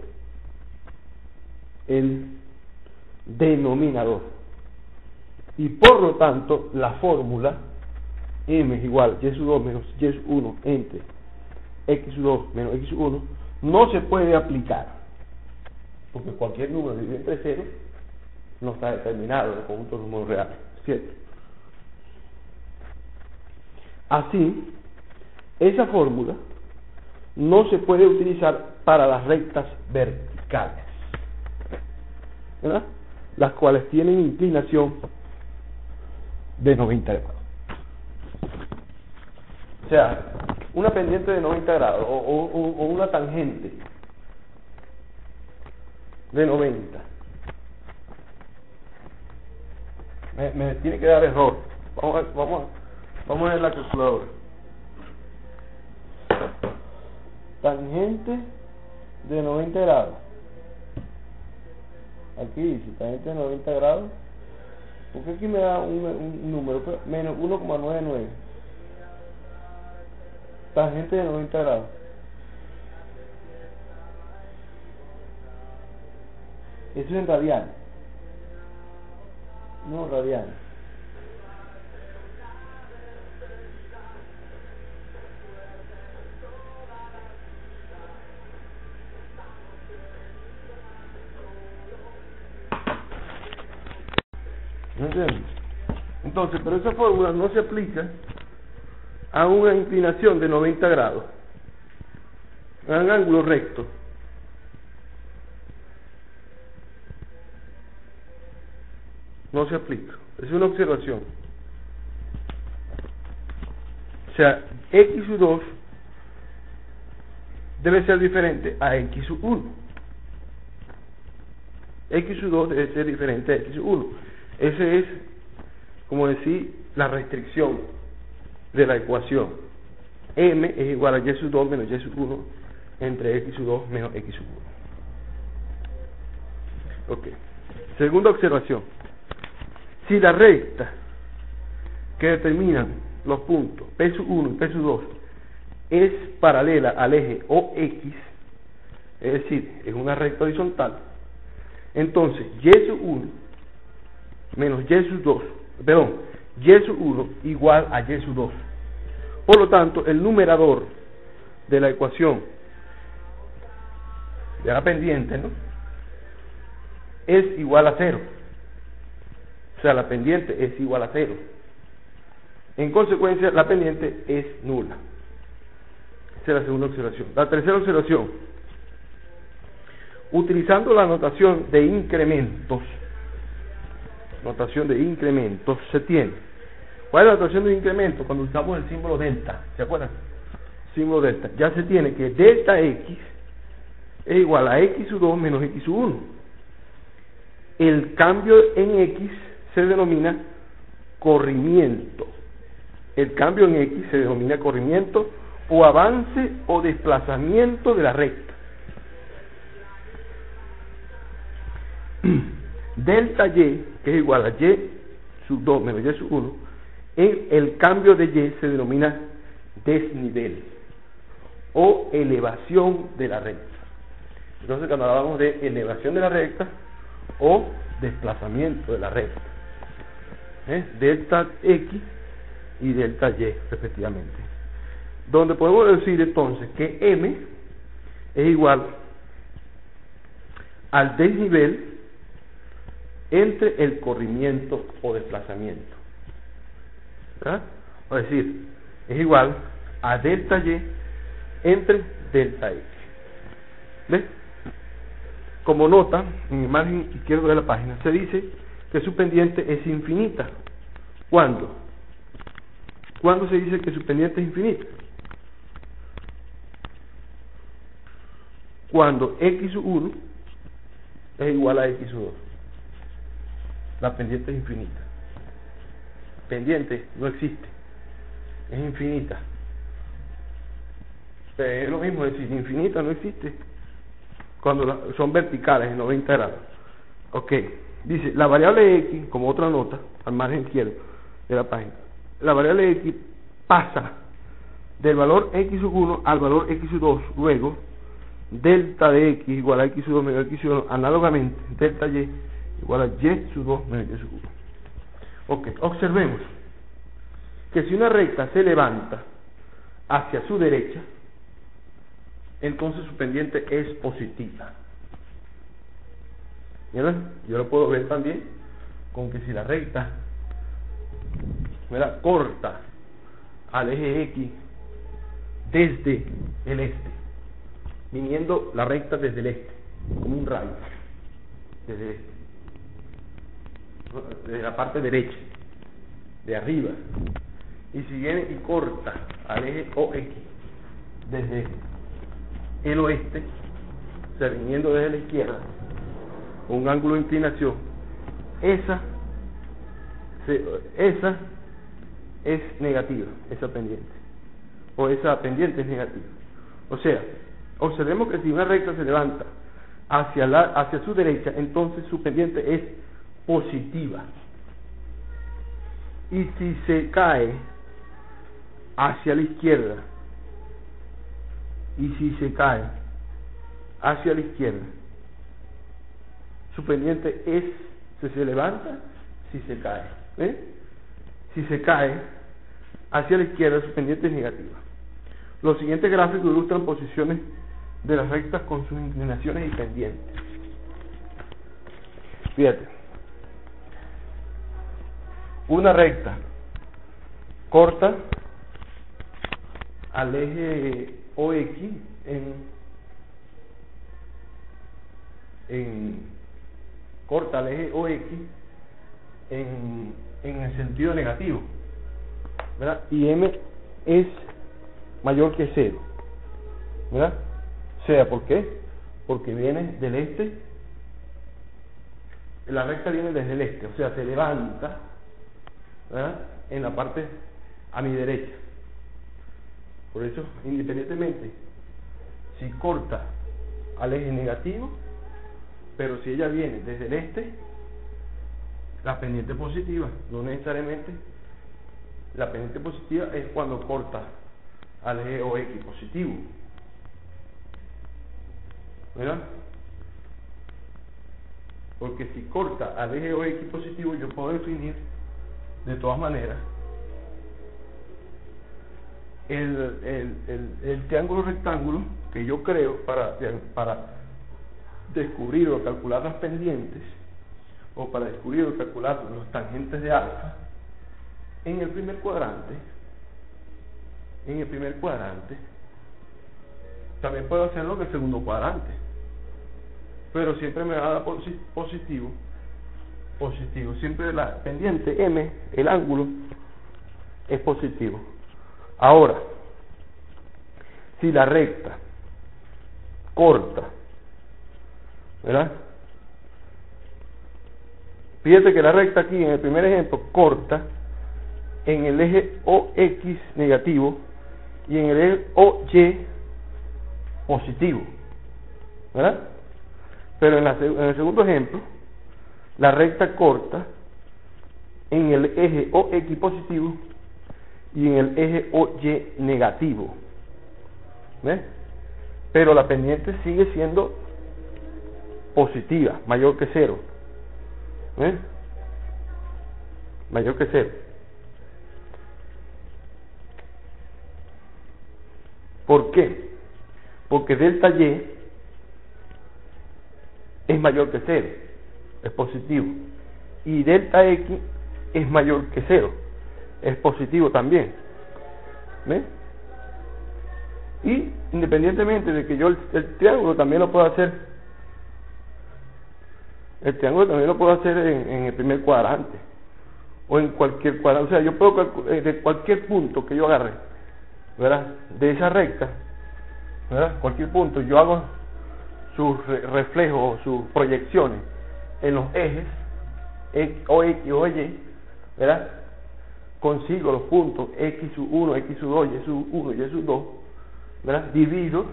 El denominador. Y por lo tanto, la fórmula m es igual y sub 2 menos y sub 1 entre x sub 2 menos x sub 1 no se puede aplicar, porque cualquier número dividido entre 0 no está determinado en el conjunto de números reales, ¿cierto? Así, esa fórmula no se puede utilizar para las rectas verticales, ¿verdad? Las cuales tienen inclinación de 90 grados. O sea, una pendiente de 90 grados o una tangente de 90. Me tiene que dar error. Vamos a ver la calculadora. Tangente de 90 grados. Aquí dice tangente de 90 grados. Porque aquí me da un número, menos 1,99. Tangente de 90 grados. Eso es en radial. No, radial. ¿No entiendes? Entonces, pero esa fórmula no se aplica a una inclinación de 90 grados, a un ángulo recto. No se aplica. Es una observación. O sea, x sub 2 debe ser diferente a x sub 1. X sub 2 debe ser diferente a x sub 1. Ese es, como decir, la restricción de la ecuación. M es igual a y sub 2 menos y sub 1 entre x sub 2 menos x sub 1. Ok. Segunda observación. Si la recta que determinan los puntos P sub 1 y P sub 2 es paralela al eje OX, es decir, es una recta horizontal, entonces y sub 1 menos y sub 2, perdón, y sub 1 igual a y sub 2. Por lo tanto, el numerador de la ecuación de la pendiente, ¿no?, es igual a 0. O sea, la pendiente es igual a 0. En consecuencia, la pendiente es nula. Esa es la segunda observación. La tercera observación. Utilizando la notación de incrementos, se tiene. ¿Cuál es la notación de incremento? Cuando usamos el símbolo delta, ¿se acuerdan? Símbolo delta. Ya se tiene que delta x es igual a x sub 2 menos x sub 1. El cambio en x se denomina corrimiento. El cambio en x se denomina corrimiento o avance o desplazamiento de la recta. Delta y, que es igual a y sub 2 menos y sub 1, el cambio de y se denomina desnivel o elevación de la recta. Entonces, cuando hablamos de elevación de la recta o desplazamiento de la recta, delta x y delta y respectivamente, donde podemos decir entonces que m es igual al desnivel entre el corrimiento o desplazamiento. ¿Verdad? Es decir, es igual a delta Y entre delta X. ¿Ves? Como nota, en el margen izquierdo de la página, se dice que su pendiente es infinita. ¿Cuándo? ¿Cuándo se dice que su pendiente es infinita? Cuando x1 es igual a x2. La pendiente es infinita. Pendiente no existe, es infinita. Es lo mismo decir infinita no existe cuando son verticales en 90 grados. Ok, dice la variable x, como otra nota al margen izquierdo de la página, la variable x pasa del valor x1 al valor x2, luego delta de x igual a x2 menos x1, análogamente delta y igual a y2 menos y1. Ok, observemos que si una recta se levanta hacia su derecha, entonces su pendiente es positiva. ¿Verdad? Yo lo puedo ver también con que si la recta, ¿verdad?, corta al eje X desde el este, viniendo la recta desde el este, como un rayo, desde el este, desde la parte derecha, de arriba, y si viene y corta al eje OX desde el oeste, o sea, viniendo desde la izquierda, con un ángulo de inclinación, esa es negativa, esa pendiente, o esa pendiente es negativa. O sea, observemos que si una recta se levanta hacia su derecha, entonces su pendiente es positiva. Y si se cae hacia la izquierda, su pendiente es, si se levanta, si se cae. Si se cae hacia la izquierda, su pendiente es negativa. Los siguientes gráficos ilustran posiciones de las rectas con sus inclinaciones y pendientes. Fíjate, una recta corta al eje OX corta al eje OX en el sentido negativo, ¿verdad? Y M es mayor que 0, ¿verdad? O sea, ¿por qué? Porque viene del este, la recta viene desde el este, o sea, se levanta, ¿verdad?, en la parte a mi derecha. Por eso, independientemente si corta al eje negativo, pero si ella viene desde el este, la pendiente positiva, no necesariamente. La pendiente positiva es cuando corta al eje OX positivo, ¿verdad? Porque si corta al eje OX positivo, yo puedo definir de todas maneras el triángulo rectángulo que yo creo para descubrir o calcular las pendientes, o para descubrir o calcular los tangentes de alfa en el primer cuadrante. También puedo hacerlo en el segundo cuadrante, pero siempre me va a dar positivo. Siempre la pendiente M, el ángulo, es positivo. Ahora, si la recta corta, ¿verdad? Fíjate que la recta aquí en el primer ejemplo corta en el eje OX negativo y en el eje OY positivo, ¿verdad? Pero en el segundo ejemplo, la recta corta en el eje OX positivo y en el eje OY negativo, ¿ves? Pero la pendiente sigue siendo positiva, mayor que 0, ¿ves? Mayor que 0. ¿Por qué? Porque delta Y es mayor que 0, es positivo. y delta X es mayor que 0, es positivo también, ¿ves? Y independientemente de que yo el triángulo también lo puedo hacer, en el primer cuadrante o en cualquier cuadrante, o sea, yo puedo calcular de cualquier punto que yo agarre, ¿verdad? De esa recta, ¿verdad? Cualquier punto, yo hago sus reflejos, sus proyecciones en los ejes o X o Y, ¿verdad? Consigo los puntos X sub 1, X sub 2, Y sub 1, Y sub 2, ¿verdad? Divido,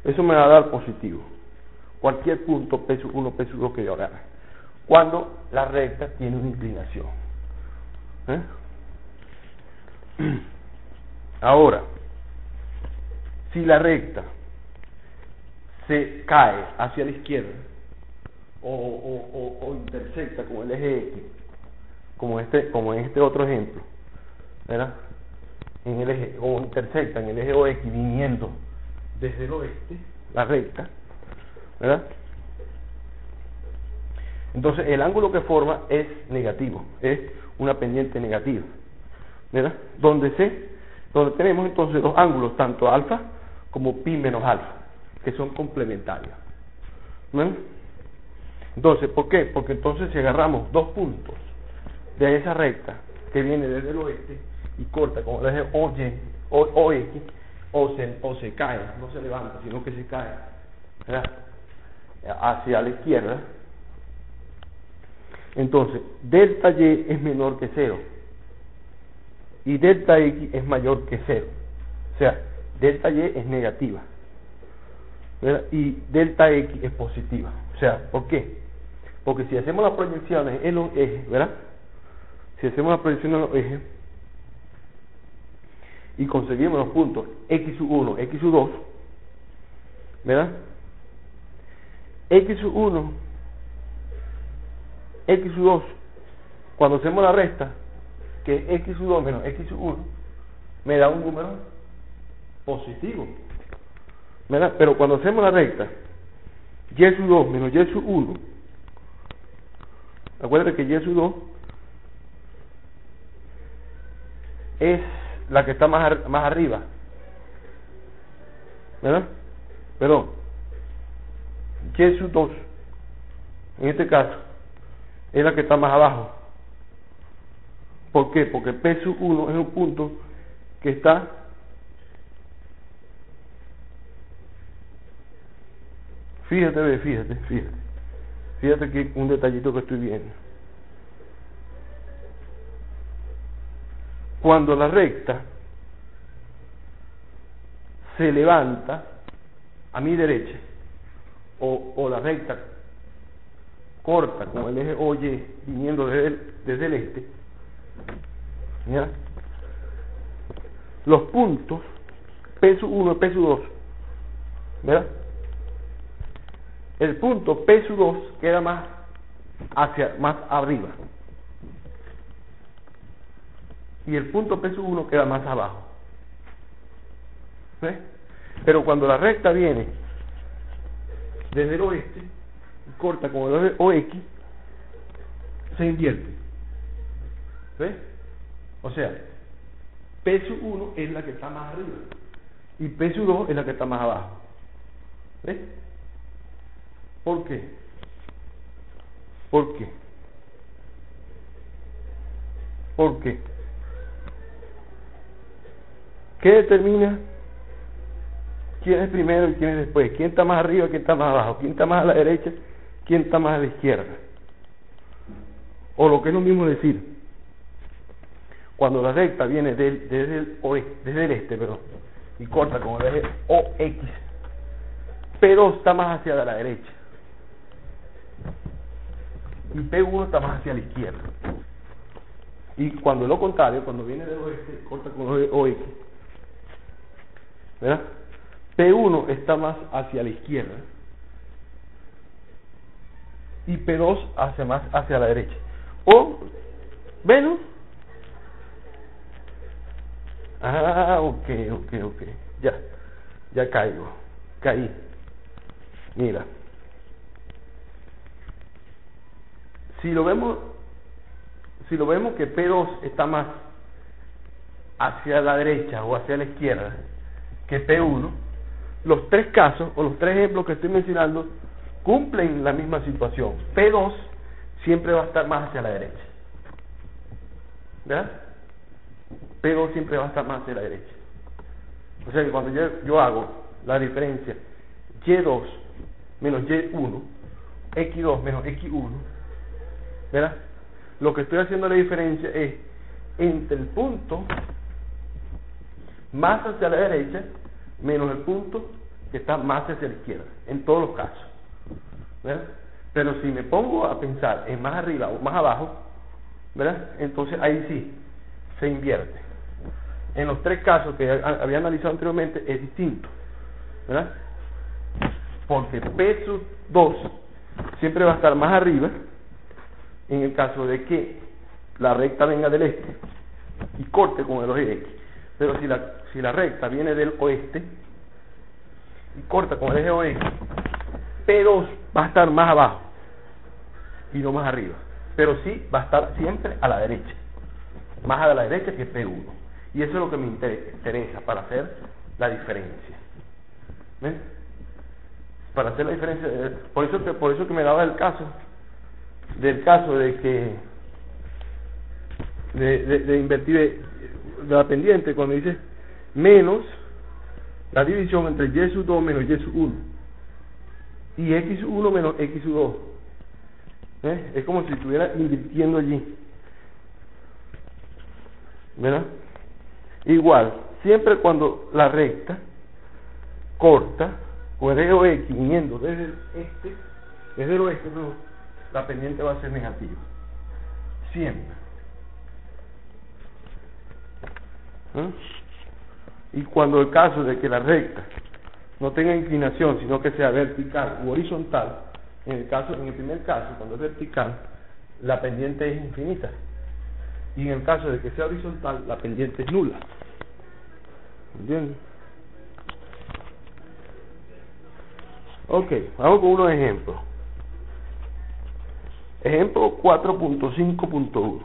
eso me va a dar positivo. Cualquier punto P sub 1, P sub 2 que yo agarre, cuando la recta tiene una inclinación. Ahora, si la recta se cae hacia la izquierda o intersecta con el eje X, como en este otro ejemplo, ¿verdad? En el eje, o intersecta en el eje OX viniendo desde el oeste, la recta, ¿verdad? Entonces el ángulo que forma es negativo, es una pendiente negativa, ¿verdad? Donde tenemos entonces dos ángulos, tanto alfa como pi menos alfa, que son complementarios, ¿verdad? Entonces, ¿por qué? Porque entonces si agarramos dos puntos de esa recta que viene desde el oeste y corta con el eje OX, o se cae, no se levanta, sino que se cae, ¿verdad?, hacia la izquierda, entonces delta Y es menor que 0 y delta X es mayor que 0, o sea, delta Y es negativa, ¿verdad?, y delta X es positiva. O sea, ¿por qué? Porque si hacemos las proyecciones en los ejes, ¿verdad?, si hacemos las proyecciones en los ejes y conseguimos los puntos X sub 1, X sub 2, ¿verdad?, X sub 1, X sub 2, cuando hacemos la resta, que es X sub 2 menos X sub 1, me da un número positivo, ¿verdad? Pero cuando hacemos la recta, Y sub 2 menos Y sub 1, acuérdate que Y sub 2 es la que está más arriba, ¿verdad? Perdón, Y sub 2, en este caso, es la que está más abajo. ¿Por qué? Porque P sub 1 es un punto que está fíjate que un detallito que estoy viendo. Cuando la recta se levanta a mi derecha, o la recta corta con el eje OY viniendo desde el este, ¿ya?, los puntos P sub 1 y P sub 2, ¿verdad?, el punto P sub 2 queda más arriba y el punto P sub 1 queda más abajo, ¿ves? Pero cuando la recta viene desde el oeste y corta con el eje OX, se invierte, ¿ves? O sea, P sub 1 es la que está más arriba y P sub 2 es la que está más abajo, ¿ves? ¿Por qué? ¿Por qué? ¿Por qué? ¿Qué determina quién es primero y quién es después? ¿Quién está más arriba, quién está más abajo? ¿Quién está más a la derecha, quién está más a la izquierda? O lo que es lo mismo decir, cuando la recta viene desde el este, y corta con el eje OX, P2 está más hacia la derecha y P1 está más hacia la izquierda. Y cuando lo contrario, cuando viene del oeste, corta con el eje OX, ¿verdad?, P1 está más hacia la izquierda y P2 más hacia la derecha. O menos. Ok. Ya caí. Mira, si lo vemos si lo vemos que P2 está más hacia la derecha o hacia la izquierda que P1, los tres casos o los tres ejemplos que estoy mencionando cumplen la misma situación. P2 siempre va a estar más hacia la derecha, ¿verdad? P2 siempre va a estar más hacia la derecha. O sea que cuando yo hago la diferencia Y2 menos Y1, X2 menos X1, ¿verdad? Lo que estoy haciendo la diferencia es entre el punto más hacia la derecha menos el punto que está más hacia la izquierda, en todos los casos, ¿verdad? Pero si me pongo a pensar en más arriba o más abajo, ¿verdad? Entonces ahí sí se invierte. En los tres casos que había analizado anteriormente es distinto, ¿verdad? Porque P sub 2 siempre va a estar más arriba en el caso de que la recta venga del este y corte con el eje X. Pero si la recta viene del oeste y corta con el eje OX, P2 va a estar más abajo y no más arriba, pero sí va a estar siempre a la derecha, más a la derecha que P1. Y eso es lo que me interesa para hacer la diferencia. ¿Ven? Para hacer la diferencia, por eso que me daba el caso de que de invertir de la pendiente cuando dice menos la división entre Y sub 2 menos Y sub 1 y X sub 1 menos X sub 2. Es como si estuviera invirtiendo allí, ¿verdad? Igual, siempre cuando la recta corta con el eje X viniendo desde el oeste, la pendiente va a ser negativa. Siempre. Y cuando el caso de que la recta no tenga inclinación, sino que sea vertical u horizontal, en el primer caso, cuando es vertical, la pendiente es infinita. Y en el caso de que sea horizontal, la pendiente es nula. ¿Entiendes? Ok, vamos con unos ejemplos. Ejemplo 4.5.1.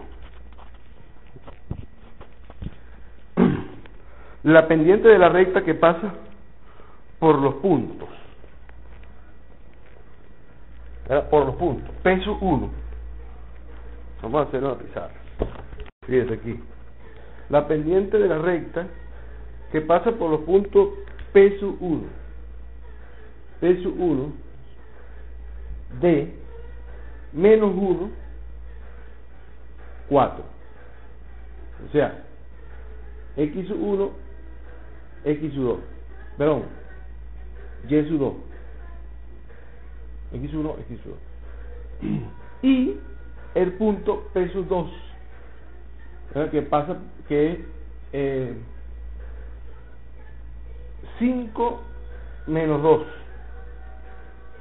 La pendiente de la recta que pasa por los puntos. Por los puntos. P sub 1. Vamos a hacerlo a pizarra. Fíjese aquí. La pendiente de la recta que pasa por los puntos P sub 1. P sub 1 de menos 1, 4. O sea, X sub 1, X sub 2. Perdón, Y sub 2. X sub 1, X sub 2. Y el punto P sub 2, que pasa, que es 5 menos 2.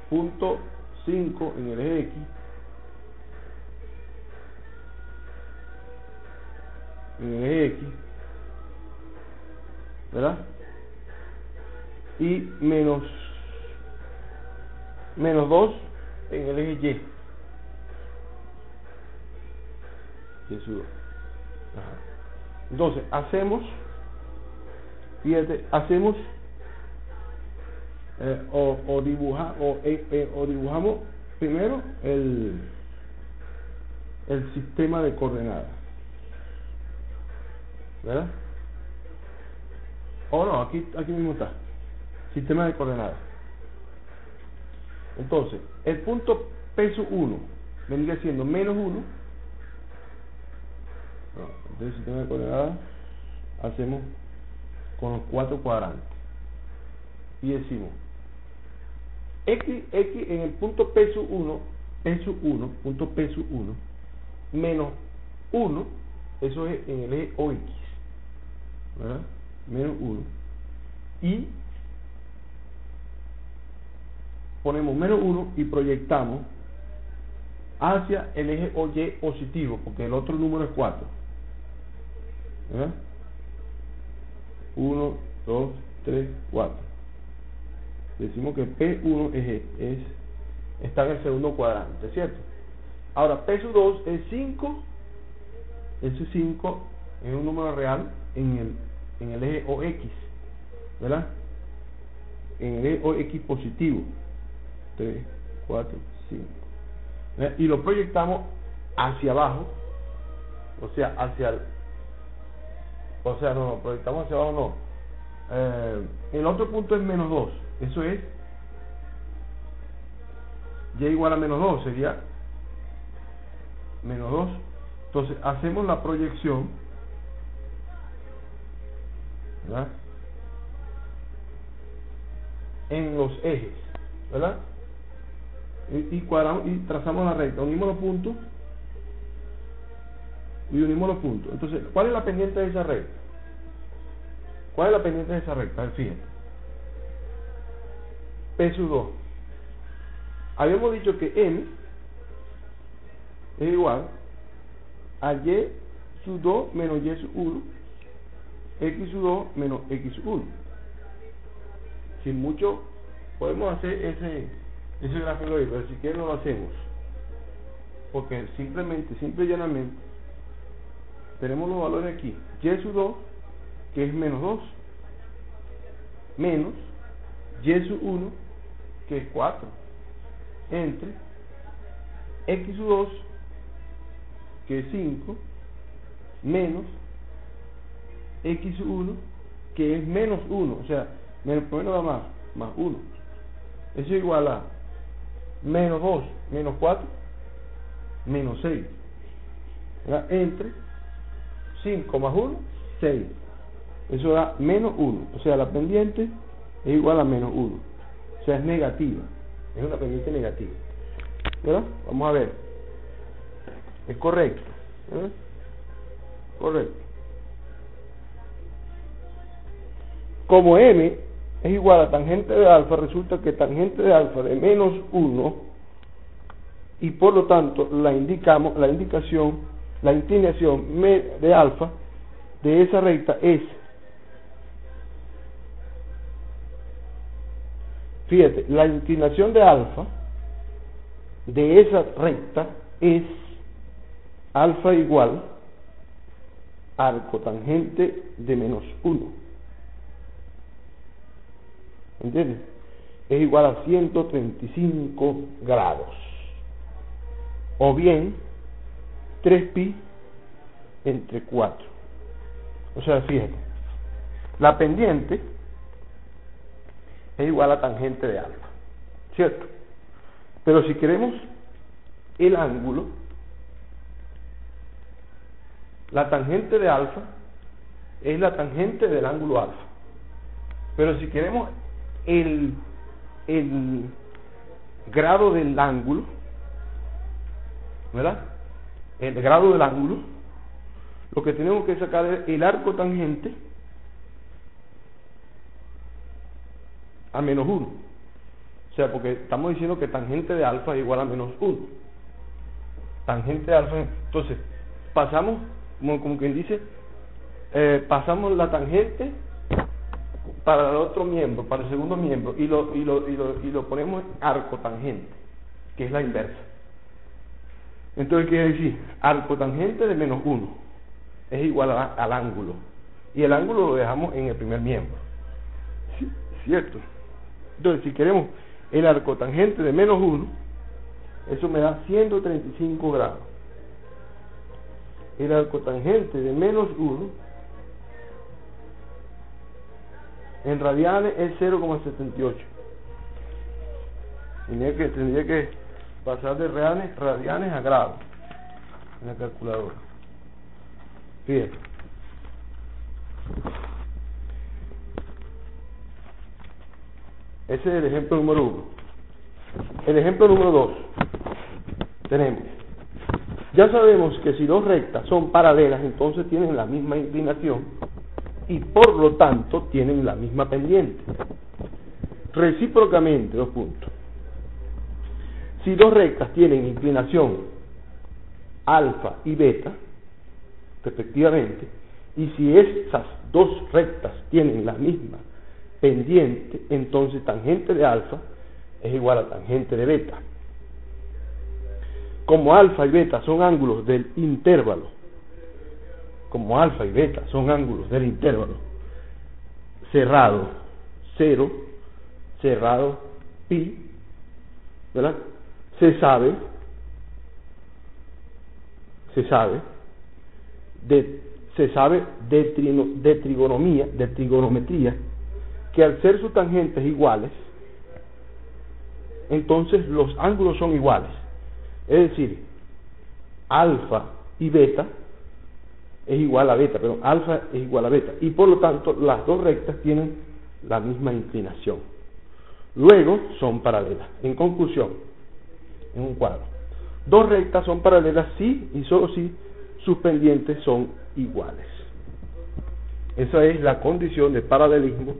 Punto 5 en el eje X ¿verdad? Y menos 2 en el eje Y. Y sub 2. Entonces hacemos, fíjate, dibujamos primero el sistema de coordenadas, ¿verdad? O no, aquí mismo está, sistema de coordenadas. Entonces, el punto P sub 1 vendría siendo menos 1. Entonces, el sistema de coordenadas hacemos con los 4 cuadrantes y decimos X en el punto P sub 1, punto P sub 1, menos 1, eso es en el eje OX, ¿verdad? Menos 1, y ponemos menos 1 y proyectamos hacia el eje OY positivo, porque el otro número es 4, ¿verdad? 1, 2, 3, 4. Decimos que P1 está en el segundo cuadrante, ¿cierto? Ahora P sub 2 es 5 ese 5 es un número real en el eje OX, ¿verdad? En el eje OX positivo. 3, 4, 5. ¿Verdad? Y lo proyectamos hacia abajo, o sea, proyectamos hacia abajo no. El otro punto es menos 2, eso es y igual a menos 2, sería menos 2. Entonces hacemos la proyección, ¿verdad?, en los ejes, ¿verdad? Y cuadramos y trazamos la recta, unimos los puntos y unimos los puntos. Entonces, ¿cuál es la pendiente de esa recta? ¿Cuál es la pendiente de esa recta? A ver, fíjense. P sub 2. Habíamos dicho que M es igual a Y sub 2 menos Y sub 1, X sub 2 menos X sub 1. Sin mucho, podemos hacer ese gráfico ahí, pero si quieren no lo hacemos. Porque simple y llanamente, tenemos los valores aquí. Y sub 2, que es menos 2, menos Y sub 1, que es 4, entre X sub 2, que es 5, menos X sub 1, que es menos 1, o sea, menos por menos da más 1. Eso es igual a menos 2, menos 4, menos 6, ¿verdad?, entre 5 más 1, 6. Eso da menos 1, o sea, la pendiente es igual a menos 1, o sea, es negativa, es una pendiente negativa, ¿verdad? Vamos a ver, es correcto, ¿verdad? Correcto. Como M es igual a tangente de alfa, resulta que tangente de alfa de menos 1, y por lo tanto la indicación de alfa de esa recta es, fíjate, la inclinación de alfa de esa recta es alfa igual arco tangente de menos 1. ¿Entiendes? Es igual a 135 grados. O bien 3pi entre 4. O sea, fíjate, la pendiente es igual a tangente de alfa, ¿cierto? Pero si queremos el ángulo, la tangente de alfa es la tangente del ángulo alfa. Pero si queremos el grado del ángulo, ¿verdad?, el grado del ángulo, lo que tenemos que sacar es el arco tangente a menos 1. O sea, porque estamos diciendo que tangente de alfa es igual a menos 1. Tangente de alfa, entonces, pasamos, como quien dice, pasamos la tangente para el otro miembro, para el segundo miembro, y lo ponemos en arco tangente, que es la inversa. Entonces quiere decir, arco tangente de menos 1 es igual al ángulo, y el ángulo lo dejamos en el primer miembro, ¿cierto? Entonces, si queremos el arco tangente de menos 1, eso me da 135 grados. El arco tangente de menos 1 en radianes es 0,78. Tendría que pasar de radianes a grados en la calculadora. Fíjate. Ese es el ejemplo número 1. El ejemplo número 2. Tenemos, ya sabemos que si dos rectas son paralelas, entonces tienen la misma inclinación y por lo tanto tienen la misma pendiente. Recíprocamente, 2 puntos. Si dos rectas tienen inclinación alfa y beta, respectivamente, y si esas dos rectas tienen la misma pendiente, entonces tangente de alfa es igual a tangente de beta. Como alfa y beta son ángulos del intervalo como alfa y beta son ángulos del intervalo cerrado 0, cerrado pi, ¿verdad? Se sabe de trigonometría, que al ser sus tangentes iguales, entonces los ángulos son iguales. Es decir, alfa y beta es igual a beta, pero alfa es igual a beta, y por lo tanto las dos rectas tienen la misma inclinación. Luego son paralelas. En conclusión, en un cuadro, dos rectas son paralelas si y solo si sus pendientes son iguales. Esa es la condición de paralelismo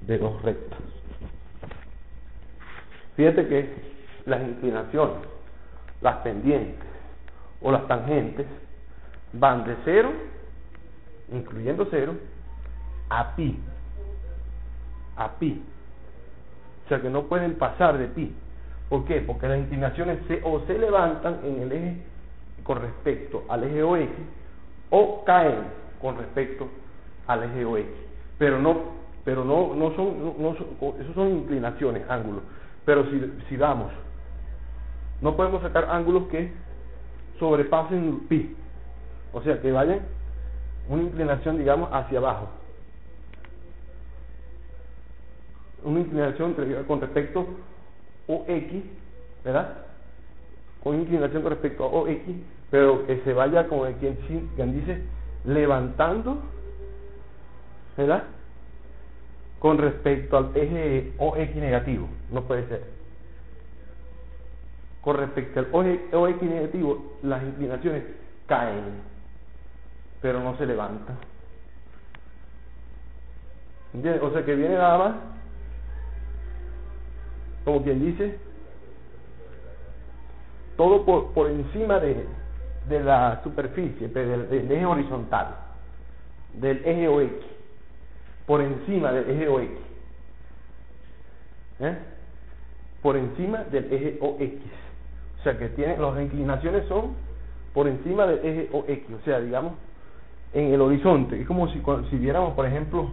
de dos rectas. Fíjate que las inclinaciones, las pendientes o las tangentes van de 0, incluyendo 0, a pi. O sea que no pueden pasar de pi. ¿Por qué? Porque las inclinaciones se levantan en el eje con respecto al eje OX o caen con respecto al eje OX. Pero no son, esos son inclinaciones, ángulos. Pero si damos, no podemos sacar ángulos que sobrepasen pi. O sea, que vayan una inclinación, digamos, hacia abajo. Una inclinación con respecto a OX, ¿verdad? Con inclinación con respecto a OX, pero que se vaya, como quien dice, levantando, ¿verdad? Con respecto al eje OX negativo. No puede ser. Con respecto al OX negativo, las inclinaciones caen, pero no se levantan. ¿Entiendes? O sea que viene nada más, como quien dice, todo por encima de la superficie, del eje horizontal, del eje OX, por encima del eje OX, por encima del eje OX. O sea que las inclinaciones son por encima del eje OX, o sea, digamos, en el horizonte. Es como si viéramos, por ejemplo,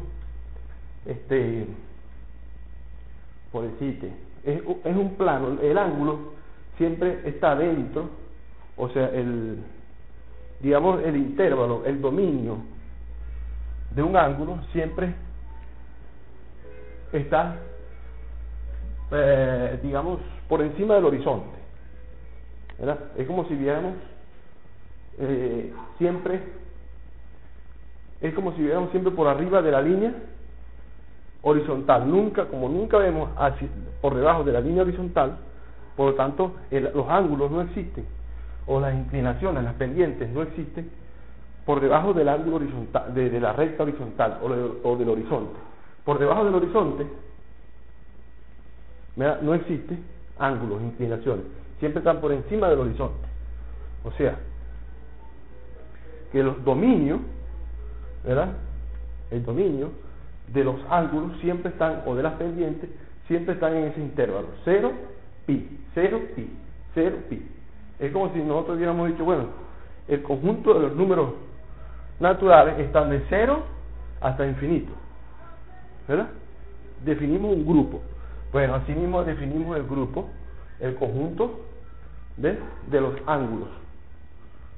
por decirte, es un plano, el ángulo siempre está dentro, o sea, digamos, el intervalo, el dominio de un ángulo siempre está, digamos, por encima del horizonte, ¿verdad? Es como si viéramos siempre por arriba de la línea horizontal. Nunca vemos por debajo de la línea horizontal, por lo tanto los ángulos no existen, o las inclinaciones, las pendientes no existen por debajo del ángulo horizontal, de la recta horizontal o del horizonte. Por debajo del horizonte, ¿verdad?, no existe ángulos, inclinaciones, siempre están por encima del horizonte. O sea que los dominios, ¿verdad?, el dominio de los ángulos siempre están, o de las pendientes, siempre están en ese intervalo, 0, pi, 0, pi, 0, pi. Es como si nosotros hubiéramos dicho, bueno, el conjunto de los números naturales están de 0 hasta infinito, ¿verdad? Definimos un grupo. Bueno, así mismo definimos el grupo, el conjunto de los ángulos.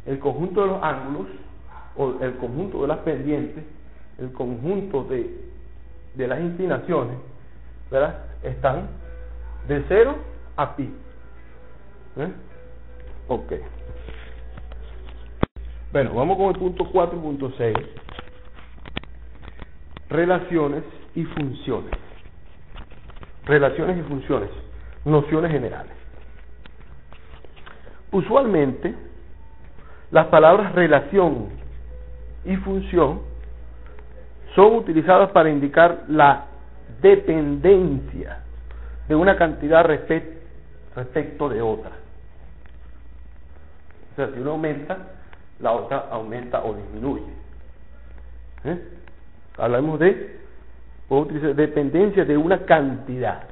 El conjunto de los ángulos, o el conjunto de las pendientes, el conjunto de las inclinaciones, ¿verdad?, están de 0 a pi. Ok. Bueno, vamos con el punto 4.6. Relaciones y funciones. Relaciones y funciones. Nociones generales. Usualmente, las palabras relación y función son utilizadas para indicar la dependencia de una cantidad respecto de otra. O sea, si uno aumenta, la otra aumenta o disminuye. Hablamos puedo utilizar dependencia de una cantidad.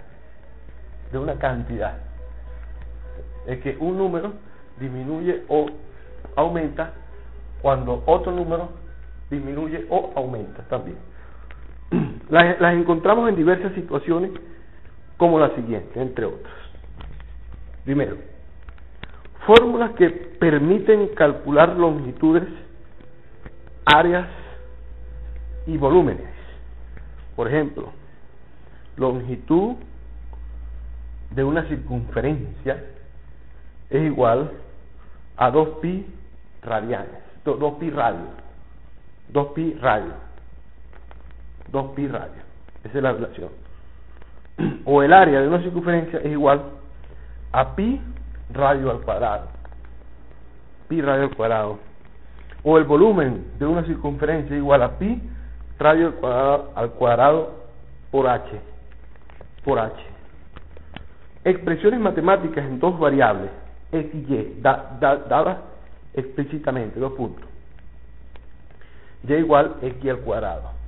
Es que un número disminuye o aumenta cuando otro número disminuye o aumenta también. Las encontramos en diversas situaciones como la siguiente, entre otras. Primero, fórmulas que permiten calcular longitudes, áreas y volúmenes. Por ejemplo, longitud de una circunferencia es igual a 2pi radianes, 2pi radios, 2pi radios, 2pi radios. Esa es la relación. O el área de una circunferencia es igual a pi radio al cuadrado, pi radio al cuadrado. O el volumen de una circunferencia es igual a pi radio al cuadrado por h, Expresiones matemáticas en dos variables, x y y, dadas explícitamente, 2 puntos. Y igual x al cuadrado.